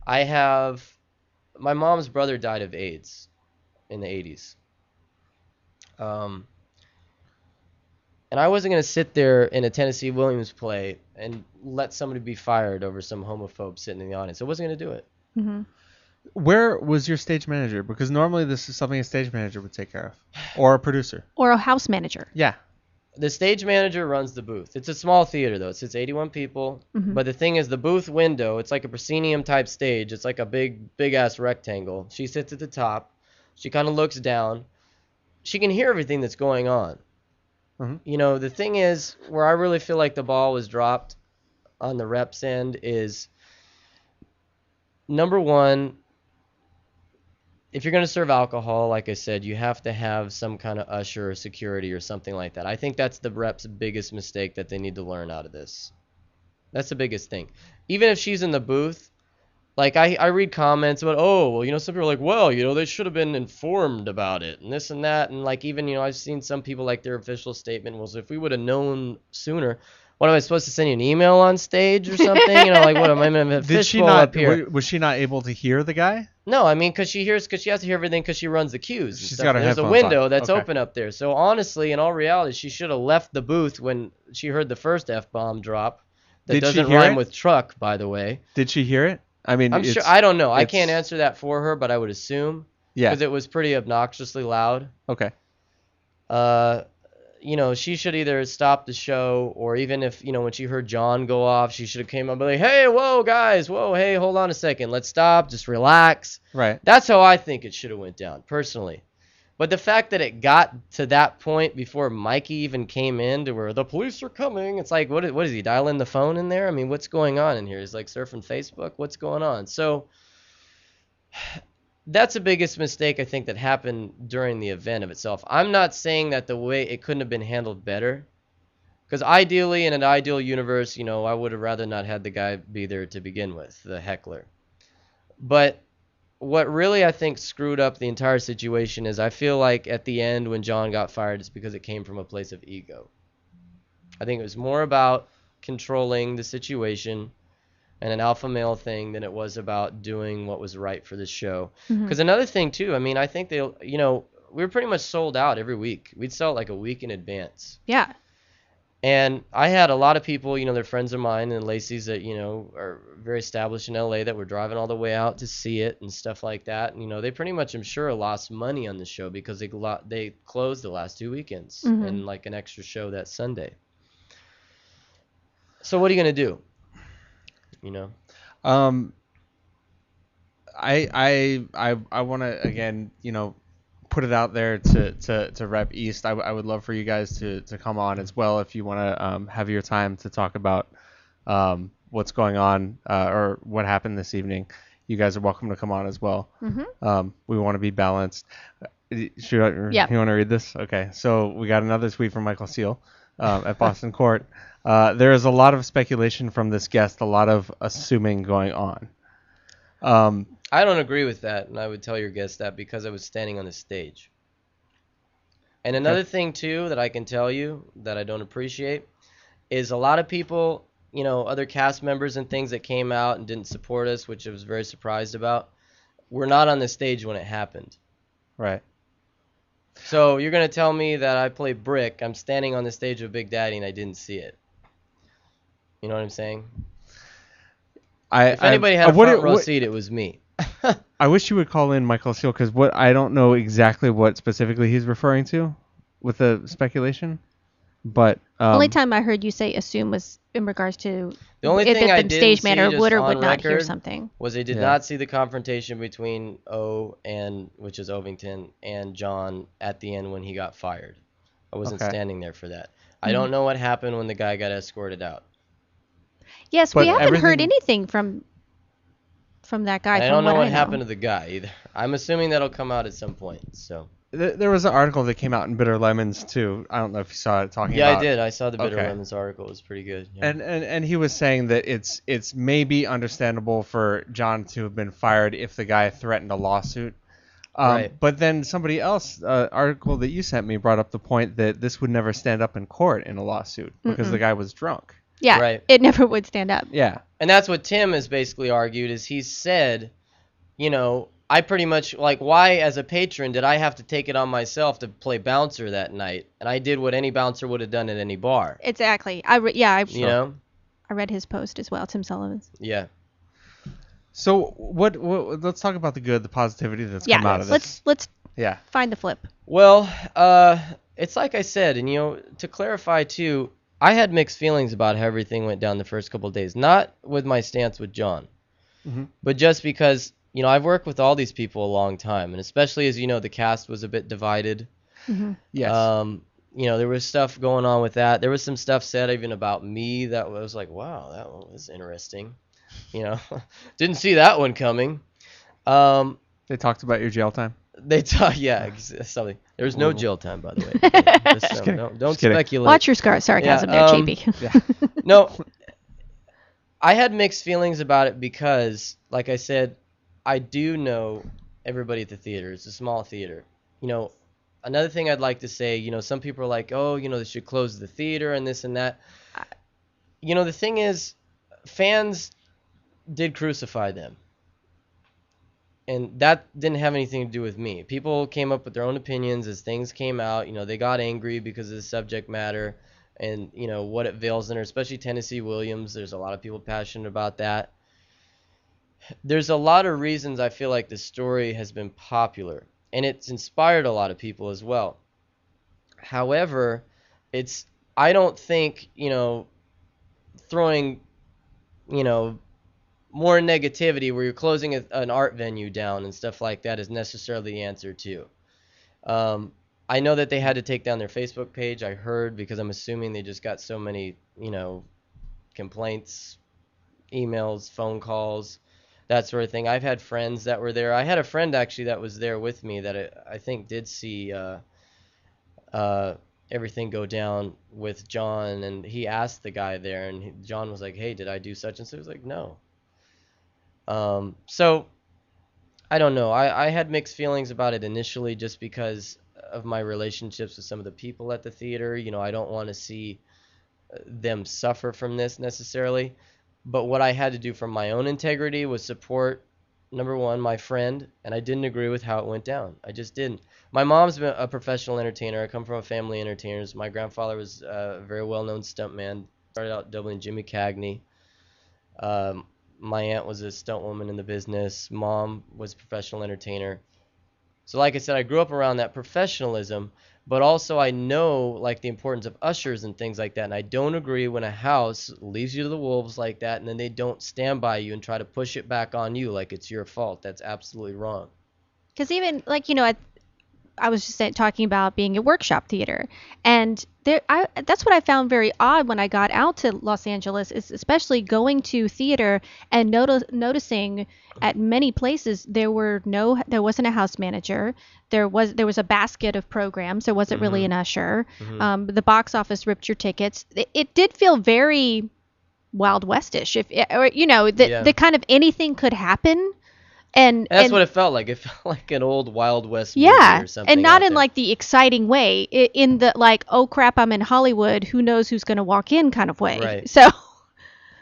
My mom's brother died of AIDS in the 80s. And I wasn't going to sit there in a Tennessee Williams play and let somebody be fired over some homophobe sitting in the audience. I wasn't going to do it. Mm-hmm. Where was your stage manager? Because normally this is something a stage manager would take care of. Or a producer. Or a house manager. Yeah. The stage manager runs the booth. It's a small theater, though. It sits 81 people. Mm-hmm. But the thing is, the booth window, it's like a proscenium-type stage. It's like a big-ass rectangle. She sits at the top. She kind of looks down. She can hear everything that's going on. Mm-hmm. The thing is, where I really feel like the ball was dropped on the reps end is, number one, if you're going to serve alcohol, like I said, you have to have some kind of usher or security or something like that. I think that's the rep's biggest mistake that they need to learn out of this. That's the biggest thing. Even if she's in the booth, like I read comments about, some people are like, well, they should have been informed about it and this and that. And like even, I've seen some people like their official statement was, if we would have known sooner, what am I supposed to send you an email on stage or something? Like what am I going to fishbowl up here? Was she not able to hear the guy? No, I mean, because she has to hear everything because she runs the cues. She's got her There's a headphones window on. that's Okay. open up there. So honestly, in all reality, she should have left the booth when she heard the first F-bomb drop. That Did she doesn't hear rhyme it? with truck, by the way. Did she hear it? I mean, I'm sure. I don't know. I can't answer that for her, but I would assume. Yeah. Because it was pretty obnoxiously loud. Okay. she should either stop the show, or even if, when she heard John go off, she should have came up and be like, hey, whoa, guys, whoa, hey, hold on a second. Let's stop. Just relax. Right. That's how I think it should have went down, personally. But the fact that it got to that point before Mikey even came in to where the police are coming, it's like, what is he, dialing the phone in there? I mean, what's going on in here? He's like surfing Facebook? What's going on? So that's the biggest mistake I think that happened during the event of itself. I'm not saying that the way it couldn't have been handled better, because ideally, in an ideal universe, I would have rather not had the guy be there to begin with, the heckler. But what really I think screwed up the entire situation is I feel like at the end when John got fired, it's because it came from a place of ego. I think it was more about controlling the situation and an alpha male thing than it was about doing what was right for the show. Because another thing too, I mean, I think we were pretty much sold out every week. We'd sell it like a week in advance. Yeah. And I had a lot of people, they're friends of mine and Lacey's that, are very established in LA, that were driving all the way out to see it and stuff like that. And, they pretty much, I'm sure, lost money on the show because they closed the last 2 weekends and like an extra show that Sunday. So what are you going to do? I want to, again, put it out there to Rep East. I would love for you guys to come on as well if you want to have your time to talk about what's going on or what happened this evening. You guys are welcome to come on as well. We want to be balanced. You want to read this? Okay. So we got another tweet from Michael Seal at Boston Court. There is a lot of speculation from this guest, a lot of assuming going on. I don't agree with that, and I would tell your guest that because I was standing on the stage. And another thing, too, that I can tell you that I don't appreciate is a lot of people, other cast members and things that came out and didn't support us, which I was very surprised about, were not on the stage when it happened. Right. So you're going to tell me that I play Brick, I'm standing on the stage with Big Daddy, and I didn't see it. You know what I'm saying? If anybody had a front row seat, it was me. I wish you would call in Michael Seal, because I don't know exactly what specifically he's referring to with the speculation. But only time I heard you say assume was in regards to the only thing I didn't stage manager would or would not record hear something. Was they did not see the confrontation between which is Ovington, and John at the end when he got fired. I wasn't standing there for that. I don't know what happened when the guy got escorted out. Yes, but we haven't heard anything from that guy. I don't know what happened to the guy either. I'm assuming that'll come out at some point. So there was an article that came out in Bitter Lemons too. I don't know if you saw it talking about. Yeah, I did. I saw the Bitter Lemons article. It was pretty good. Yeah. And he was saying that it's maybe understandable for John to have been fired if the guy threatened a lawsuit. Right. But then somebody else, article that you sent me, brought up the point that this would never stand up in court in a lawsuit because the guy was drunk. Yeah, right. It never would stand up. Yeah. And that's what Tim has basically argued, is he said, I pretty much, why as a patron did I have to take it on myself to play bouncer that night? And I did what any bouncer would have done at any bar. Exactly. I read his post as well, Tim Sullivan's. Yeah. So what let's talk about the good, the positivity that's come out of this. Let's find the flip. Well, it's like I said, and to clarify too, I had mixed feelings about how everything went down the first couple of days. Not with my stance with John, but just because, I've worked with all these people a long time, and especially as the cast was a bit divided. Yes. There was stuff going on with that. There was some stuff said even about me that was like, wow, that one was interesting. Didn't see that one coming. They talked about your jail time. Something. There was no jail time, by the way. Don't speculate. Watch your sarcasm there, JP. Yeah. No, I had mixed feelings about it because, like I said, I do know everybody at the theater. It's a small theater. Another thing I'd like to say, some people are like, oh, they should close the theater and this and that. The thing is, fans did crucify them. And that didn't have anything to do with me. People came up with their own opinions as things came out. They got angry because of the subject matter and, what it veils under, especially Tennessee Williams. There's a lot of people passionate about that. There's a lot of reasons I feel like the story has been popular, and it's inspired a lot of people as well. However, I don't think, throwing, more negativity where you're closing an art venue down and stuff like that is necessarily the answer too. I know that they had to take down their Facebook page. I heard, because I'm assuming they just got so many, complaints, emails, phone calls, that sort of thing. I've had friends that were there. I had a friend actually that was there with me that I think did see everything go down with John, and he asked the guy there, and John was like, "Hey, did I do such and so?" He was like, "No." So I don't know. I had mixed feelings about it initially just because of my relationships with some of the people at the theater. I don't want to see them suffer from this necessarily. But what I had to do for my own integrity was support, number one, my friend, and I didn't agree with how it went down. I just didn't. My mom's been a professional entertainer. I come from a family of entertainers. My grandfather was a very well-known stuntman. Started out doubling Jimmy Cagney. My aunt was a stunt woman in the business. Mom was a professional entertainer. So like I said, I grew up around that professionalism, but also I know like the importance of ushers and things like that. And I don't agree when a house leaves you to the wolves like that, and then they don't stand by you and try to push it back on you like it's your fault. That's absolutely wrong. Because even like I was just talking about being a workshop theater, and that's what I found very odd when I got out to Los Angeles, is especially going to theater and noticing at many places there wasn't a house manager. There was a basket of programs. There wasn't really an usher. The box office ripped your tickets. It did feel very Wild Westish, the kind of anything could happen. And that's what it felt like. It felt like an old Wild West movie or something. And not in like the exciting way, in the like, oh crap, I'm in Hollywood, who knows who's going to walk in kind of way. Right. So.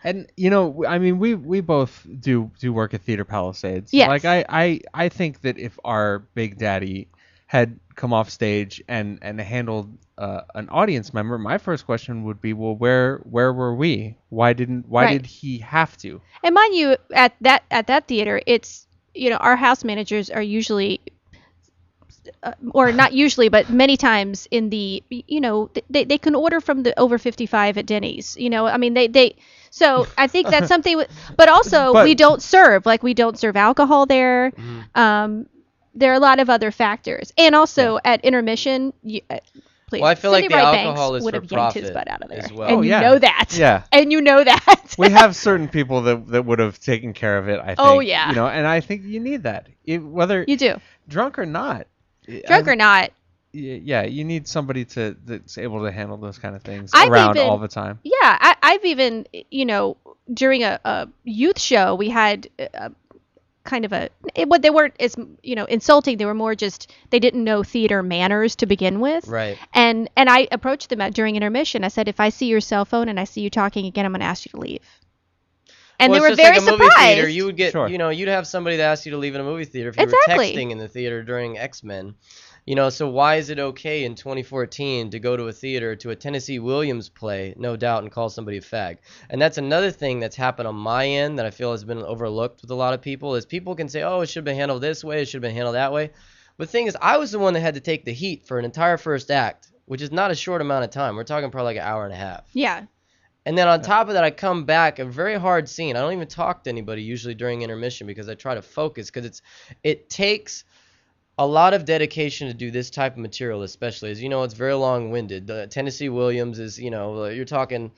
And I mean, we both do work at Theater Palisades. Yes. Like I think that if our Big Daddy had come off stage and handled an audience member, my first question would be, well, where were we? Why did he have to? And mind you, at that theater, it's our house managers are usually, or not usually, but many times in the, they can order from the over 55 at Denny's. I mean, they. So I think that's something. But also, we don't serve alcohol there. There are a lot of other factors, and also at intermission. Please. Well, I feel Sidney like the Wright alcohol Banks is would for have yanked his profit butt out of there, as well. and Oh, you yeah. know that. Yeah. And you know that. We have certain people that would have taken care of it, I think. Oh, yeah. And I think you need that. Whether You do. drunk or not. Drunk or not. Yeah, you need somebody that's able to handle those kind of things I've around even- all the time. Yeah, I've even, during a youth show, we had kind of what they weren't as, insulting. They were more just, they didn't know theater manners to begin with. Right. And I approached them during intermission. I said, if I see your cell phone and I see you talking again, I'm going to ask you to leave. And Well, they were it's just very like a movie surprised. theater. You would get, Sure. you'd have somebody that asked you to leave in a movie theater if you Exactly. were texting in the theater during X-Men. So why is it okay in 2014 to go to a theater to a Tennessee Williams play, no doubt, and call somebody a fag? And that's another thing that's happened on my end that I feel has been overlooked with a lot of people, is people can say, oh, it should have been handled this way, it should have been handled that way. But the thing is, I was the one that had to take the heat for an entire first act, which is not a short amount of time. We're talking probably like an hour and a half. Yeah. And then on top of that, I come back, a very hard scene. I don't even talk to anybody usually during intermission because I try to focus, because it takes a lot of dedication to do this type of material, especially as it's very long-winded. The Tennessee Williams is, you're talking,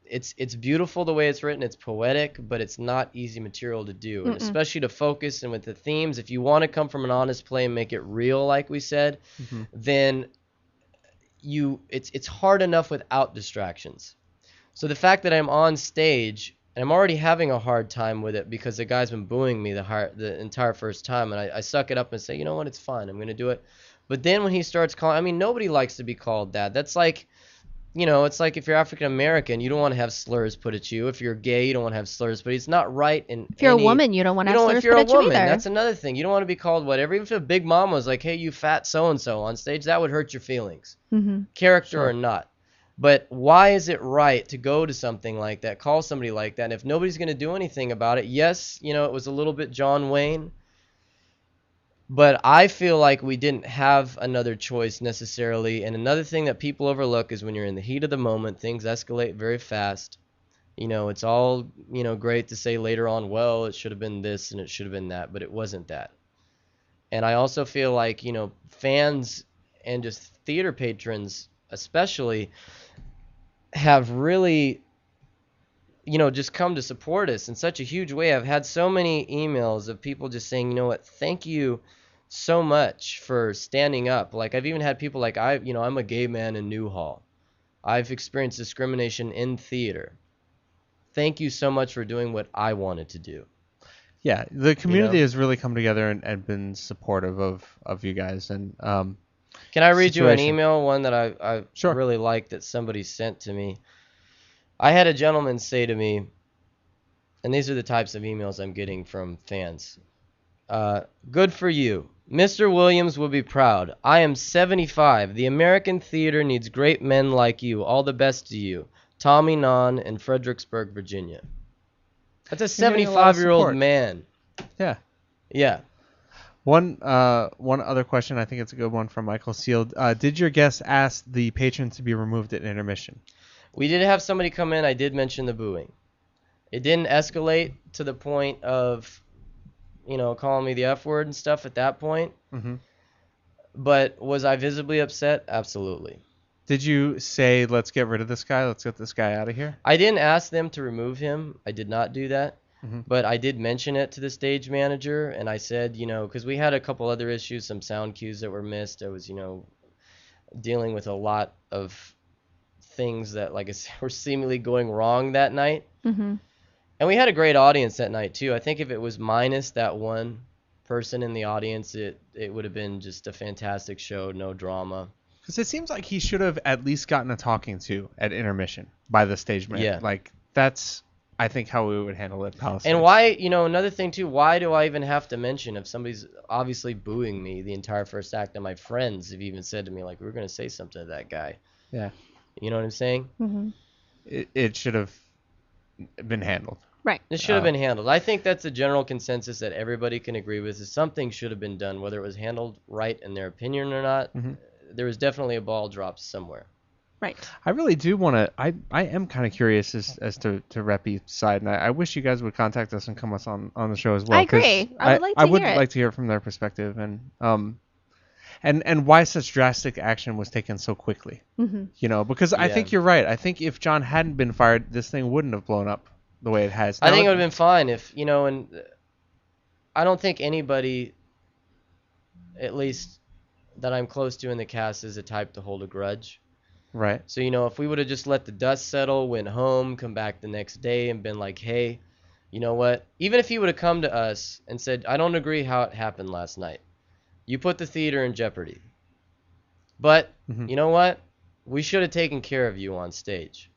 it's beautiful the way it's written, it's poetic, but it's not easy material to do, and especially to focus and with the themes. If you want to come from an honest play and make it real, like we said, then it's hard enough without distractions. So the fact that I'm on stage and I'm already having a hard time with it because the guy's been booing me the entire first time, and I suck it up and say, you know what, it's fine, I'm going to do it. But then when he starts calling, nobody likes to be called that. That's like, it's like if you're African American, you don't want to have slurs put at you. If you're gay, you don't want to have slurs, but it's not right. If you're a woman, you don't want to have slurs if you're put a at you woman, either. that's another thing. You don't want to be called whatever. Even if a big mama was like, hey, you fat so-and-so on stage, that would hurt your feelings, character or not. But why is it right to go to something like that, call somebody like that, and if nobody's going to do anything about it? Yes, it was a little bit John Wayne. But I feel like we didn't have another choice necessarily. And another thing that people overlook is when you're in the heat of the moment, things escalate very fast. It's all, great to say later on, well, it should have been this and it should have been that, but it wasn't that. And I also feel like, fans and just theater patrons especially have really, just come to support us in such a huge way. I've had so many emails of people just saying, you know what, thank you so much for standing up. Like, I've even had people like, I'm a gay man in Newhall. I've experienced discrimination in theater. Thank you so much for doing what I wanted to do. Yeah, the community has really come together and been supportive of you guys. And can I read you an email, one that I Sure. really liked that somebody sent to me? I had a gentleman say to me, and these are the types of emails I'm getting from fans. Good for you. Mr. Williams will be proud. I am 75. The American theater needs great men like you. All the best to you. Tommy Nahn in Fredericksburg, Virginia. That's a 75-year-old man. Yeah. Yeah. One other question, I think it's a good one from Michael Seald. Did your guest ask the patrons to be removed at intermission? We did have somebody come in. I did mention the booing. It didn't escalate to the point of, calling me the F word and stuff at that point. Mm-hmm. But was I visibly upset? Absolutely. Did you say, let's get rid of this guy? Let's get this guy out of here? I didn't ask them to remove him. I did not do that. Mm-hmm. But I did mention it to the stage manager, and I said, because we had a couple other issues, some sound cues that were missed. I was, dealing with a lot of things that, like I said, were seemingly going wrong that night. Mm-hmm. And we had a great audience that night, too. I think if it was minus that one person in the audience, it would have been just a fantastic show, no drama. Because it seems like he should have at least gotten a talking to at intermission by the stage manager. Yeah. Like, that's, I think, how we would handle it. And why, another thing, too, why do I even have to mention if somebody's obviously booing me the entire first act, and my friends have even said to me, like, we're going to say something to that guy. Yeah. You know what I'm saying? Mm-hmm. It should have been handled. Right. It should have been handled. I think that's a general consensus that everybody can agree with, is something should have been done, whether it was handled right in their opinion or not. Mm-hmm. There was definitely a ball dropped somewhere. Right. I really do want to. I am kind of curious as to Reppy's side, and I wish you guys would contact us and come us on the show as well. I agree. I would like to hear from their perspective, and why such drastic action was taken so quickly. Mm-hmm. Because I think you're right. I think if John hadn't been fired, this thing wouldn't have blown up the way it has. I think it would have been fine if and I don't think anybody, at least that I'm close to in the cast, is a type to hold a grudge. Right. So, if we would have just let the dust settle, went home, come back the next day and been like, hey, you know what? Even if he would have come to us and said, I don't agree how it happened last night. You put the theater in jeopardy. But, you know what? We should have taken care of you on stage.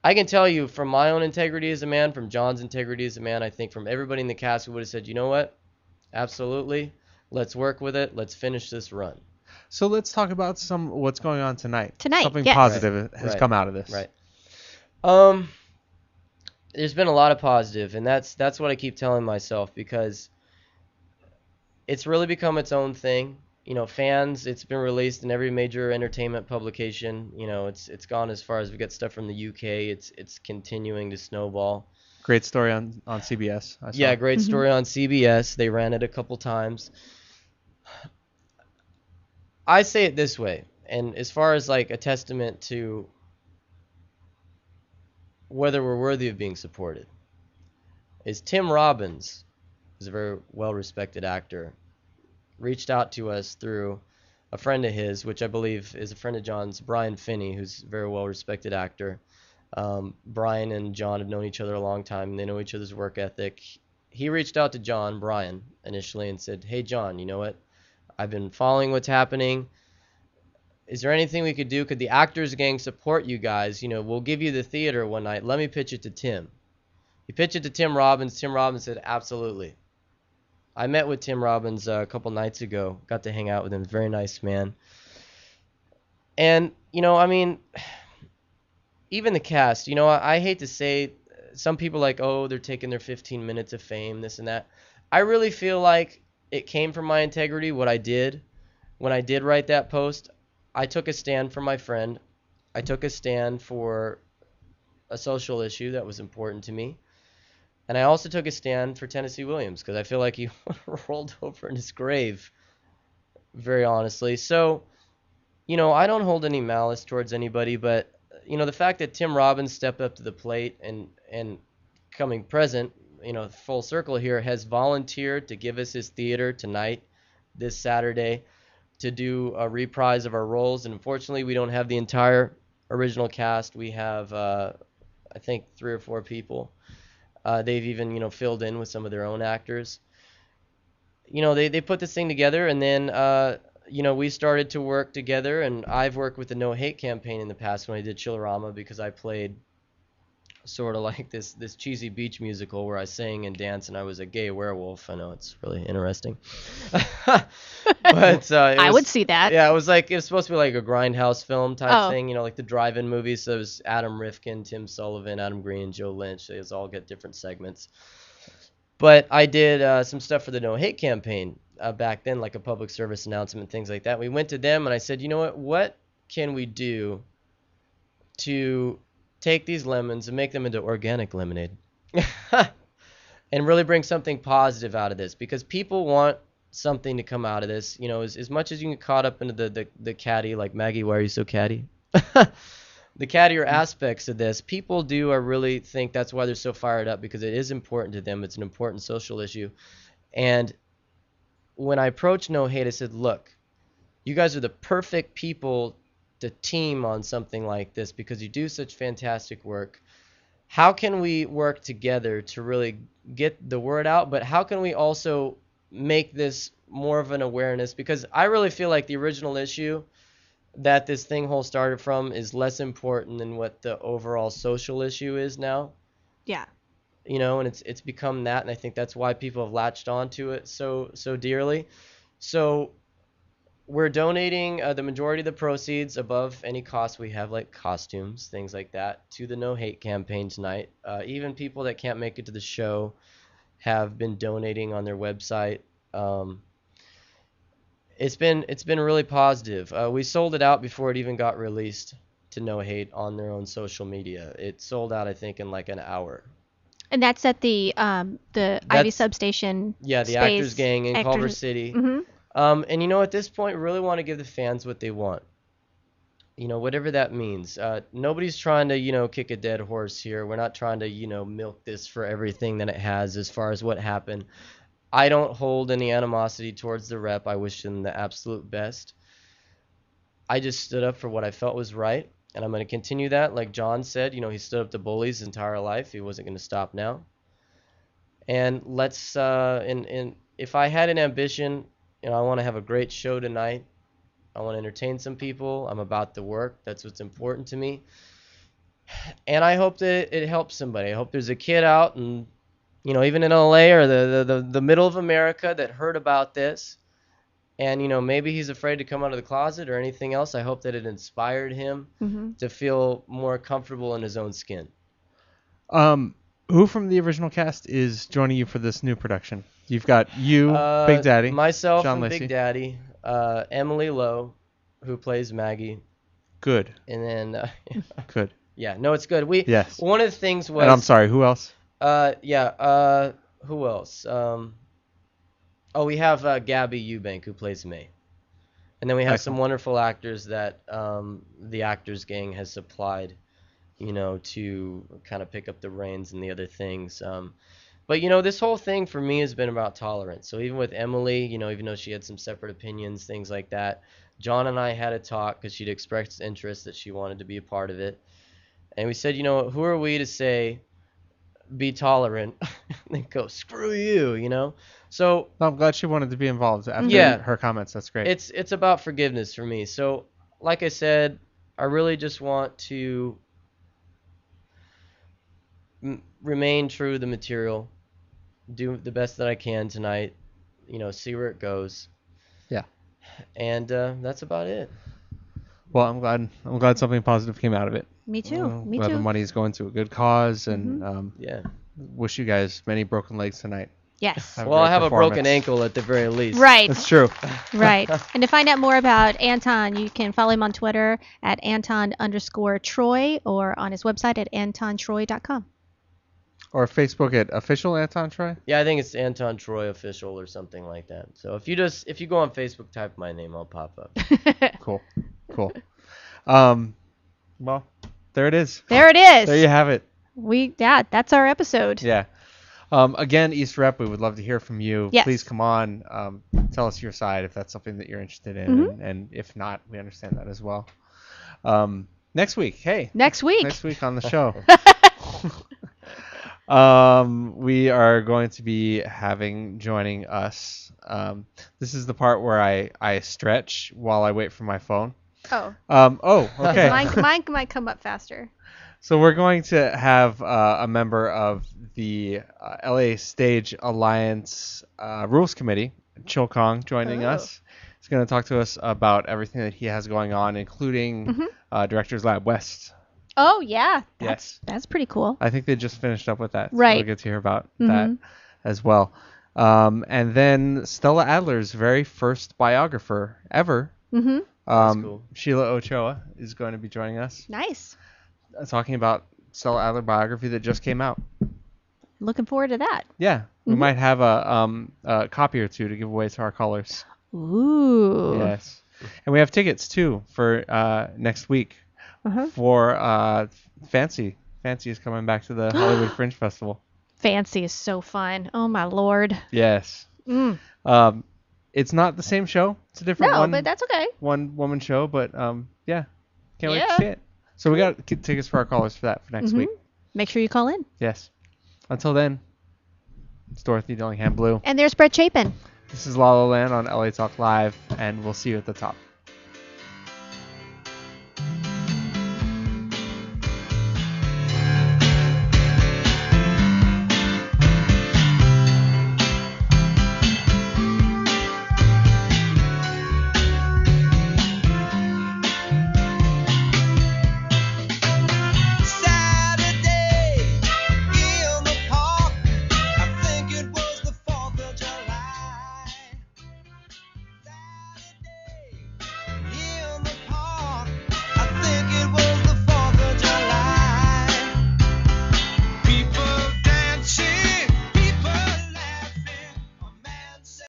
I can tell you from my own integrity as a man, from John's integrity as a man, I think from everybody in the cast, we would have said, you know what? Absolutely. Let's work with it. Let's finish this run. So let's talk about what's going on tonight. Something positive has come out of this. Right. There's been a lot of positive, and that's what I keep telling myself, because it's really become its own thing. Fans, it's been released in every major entertainment publication. It's gone as far as we get stuff from the UK. It's continuing to snowball. Great story on CBS. Yeah, great story on CBS. They ran it a couple times. I say it this way, and as far as like a testament to whether we're worthy of being supported, is Tim Robbins, who's a very well-respected actor, reached out to us through a friend of his, which I believe is a friend of John's, Brian Finney, who's a very well-respected actor. Brian and John have known each other a long time, and they know each other's work ethic. He reached out to Brian, initially, and said, hey, John, you know what? I've been following what's happening. Is there anything we could do? Could the Actors Gang support you guys? We'll give you the theater one night. Let me pitch it to Tim. He pitched it to Tim Robbins. Tim Robbins said, absolutely. I met with Tim Robbins a couple nights ago. Got to hang out with him. Very nice man. And, even the cast, I hate to say, some people like, oh, they're taking their 15 minutes of fame, this and that. I really feel like it came from my integrity, what I did. When I did write that post, I took a stand for my friend. I took a stand for a social issue that was important to me. And I also took a stand for Tennessee Williams because I feel like he rolled over in his grave, very honestly. So, I don't hold any malice towards anybody, but, the fact that Tim Robbins stepped up to the plate and coming present, full circle here, has volunteered to give us his theater tonight, this Saturday, to do a reprise of our roles. And unfortunately, we don't have the entire original cast. We have, I think, 3 or 4 people. They've even, filled in with some of their own actors. They put this thing together, and then, we started to work together, and I've worked with the No Hate campaign in the past when I did Chillerama, because I played sort of like this cheesy beach musical where I sang and danced, and I was a gay werewolf. I know, it's really interesting. But I would see that. Yeah, it was supposed to be like a grindhouse film type thing, like the drive-in movies. So it was Adam Rifkin, Tim Sullivan, Adam Green, and Joe Lynch. They all get different segments. But I did some stuff for the No Hate campaign back then, like a public service announcement, things like that. We went to them, and I said, you know what can we do to take these lemons and make them into organic lemonade and really bring something positive out of this? Because people want something to come out of this, as much as you can get caught up into the catty, like, Maggie, why are you so catty? The cattier aspects of this, people I really think that's why they're so fired up, because it is important to them. It's an important social issue. And when I approached No Hate, I said, look, you guys are the perfect people to team on something like this, because you do such fantastic work. How can we work together to really get the word out? But how can we also make this more of an awareness? Because I really feel like the original issue that this thing whole started from is less important than what the overall social issue is now. Yeah. And it's become that, and I think that's why people have latched onto it so dearly. So we're donating the majority of the proceeds above any cost we have, like costumes, things like that, to the No Hate campaign tonight. Even people that can't make it to the show have been donating on their website. It's been really positive. We sold it out before it even got released to No Hate on their own social media. It sold out, I think, in like an hour. And that's at the Ivy Substation. Yeah, the space. Actors Gang in Culver City. Mm-hmm. And at this point, we really want to give the fans what they want. Whatever that means. Nobody's trying to, kick a dead horse here. We're not trying to, milk this for everything that it has as far as what happened. I don't hold any animosity towards the rep. I wish them the absolute best. I just stood up for what I felt was right, and I'm going to continue that. Like John said, he stood up to bullies his entire life. He wasn't going to stop now. And let's, and if I had an ambition, I want to have a great show tonight. I want to entertain some people. I'm about the work. That's what's important to me. And I hope that it helps somebody. I hope there's a kid out and, even in LA or the middle of America that heard about this. And, maybe he's afraid to come out of the closet or anything else. I hope that it inspired him to feel more comfortable in his own skin. Who from the original cast is joining you for this new production? You've got you, Big Daddy, myself, John and Lacey. Big Daddy, Emily Lowe, who plays Maggie. Good. And then, Good. Yeah, no, it's good. Yes. One of the things was. And I'm sorry, who else? Who else? We have Gabby Eubank, who plays May. And then we have some wonderful actors that the Actors Gang has supplied, to kind of pick up the reins and the other things. But, this whole thing for me has been about tolerance. So even with Emily, even though she had some separate opinions, things like that, John and I had a talk because she'd expressed interest that she wanted to be a part of it. And we said, who are we to say, be tolerant, and then go, screw you, So I'm glad she wanted to be involved after her comments. That's great. It's about forgiveness for me. So, like I said, I really just want to remain true to the material, do the best that I can tonight, see where it goes. Yeah. And that's about it. Well, I'm glad something positive came out of it. Me too. Me glad too. the money's going to a good cause, and wish you guys many broken legs tonight. Yes. Have Well, I great have a broken performance. ankle at the very least. Right. That's true. Right. And to find out more about Anton, you can follow him on Twitter at Anton_Troy or on his website at AntonTroy.com. Or Facebook at official Anton Troy. Yeah, I think it's Anton Troy Official or something like that. So if you go on Facebook, type my name, I'll pop up. Cool. Well, there it is. There it is. There you have it. That's our episode. Yeah. Again, East Rep, we would love to hear from you. Yes. Please come on. Tell us your side if that's something that you're interested in. Mm-hmm. And if not, we understand that as well. Next week. Hey. Next week. Next week on the show. We are going to be joining us. This is the part where I stretch while I wait for my phone. Oh. Okay. Mine might come up faster. So we're going to have a member of the LA Stage Alliance Rules Committee, Chil Kong, joining us. He's going to talk to us about everything that he has going on, including Directors Lab West. Oh, yeah. Yes. That's pretty cool. I think they just finished up with that. Right. So we'll get to hear about that as well. And then Stella Adler's very first biographer ever, Mm-hmm. That's cool. Sheila Ochoa, is going to be joining us, Nice. talking about Stella Adler biography that just came out. Looking forward to that. Yeah, we might have a copy or two to give away to our callers. Ooh. Yes, and we have tickets too for next week for Fancy. Fancy is coming back to the Hollywood Fringe Festival. Fancy is so fun. Oh, my Lord. Yes. Mm. It's not the same show. It's a different No, but that's okay. one woman show, but yeah, can't wait to Yeah. see it. So we got tickets for our callers for that for next week. Make sure you call in. Yes. Until then, it's Dorothy Dillingham Blue. And there's Brett Chapin. This is La La Land on LA Talk Live, and we'll see you at the top.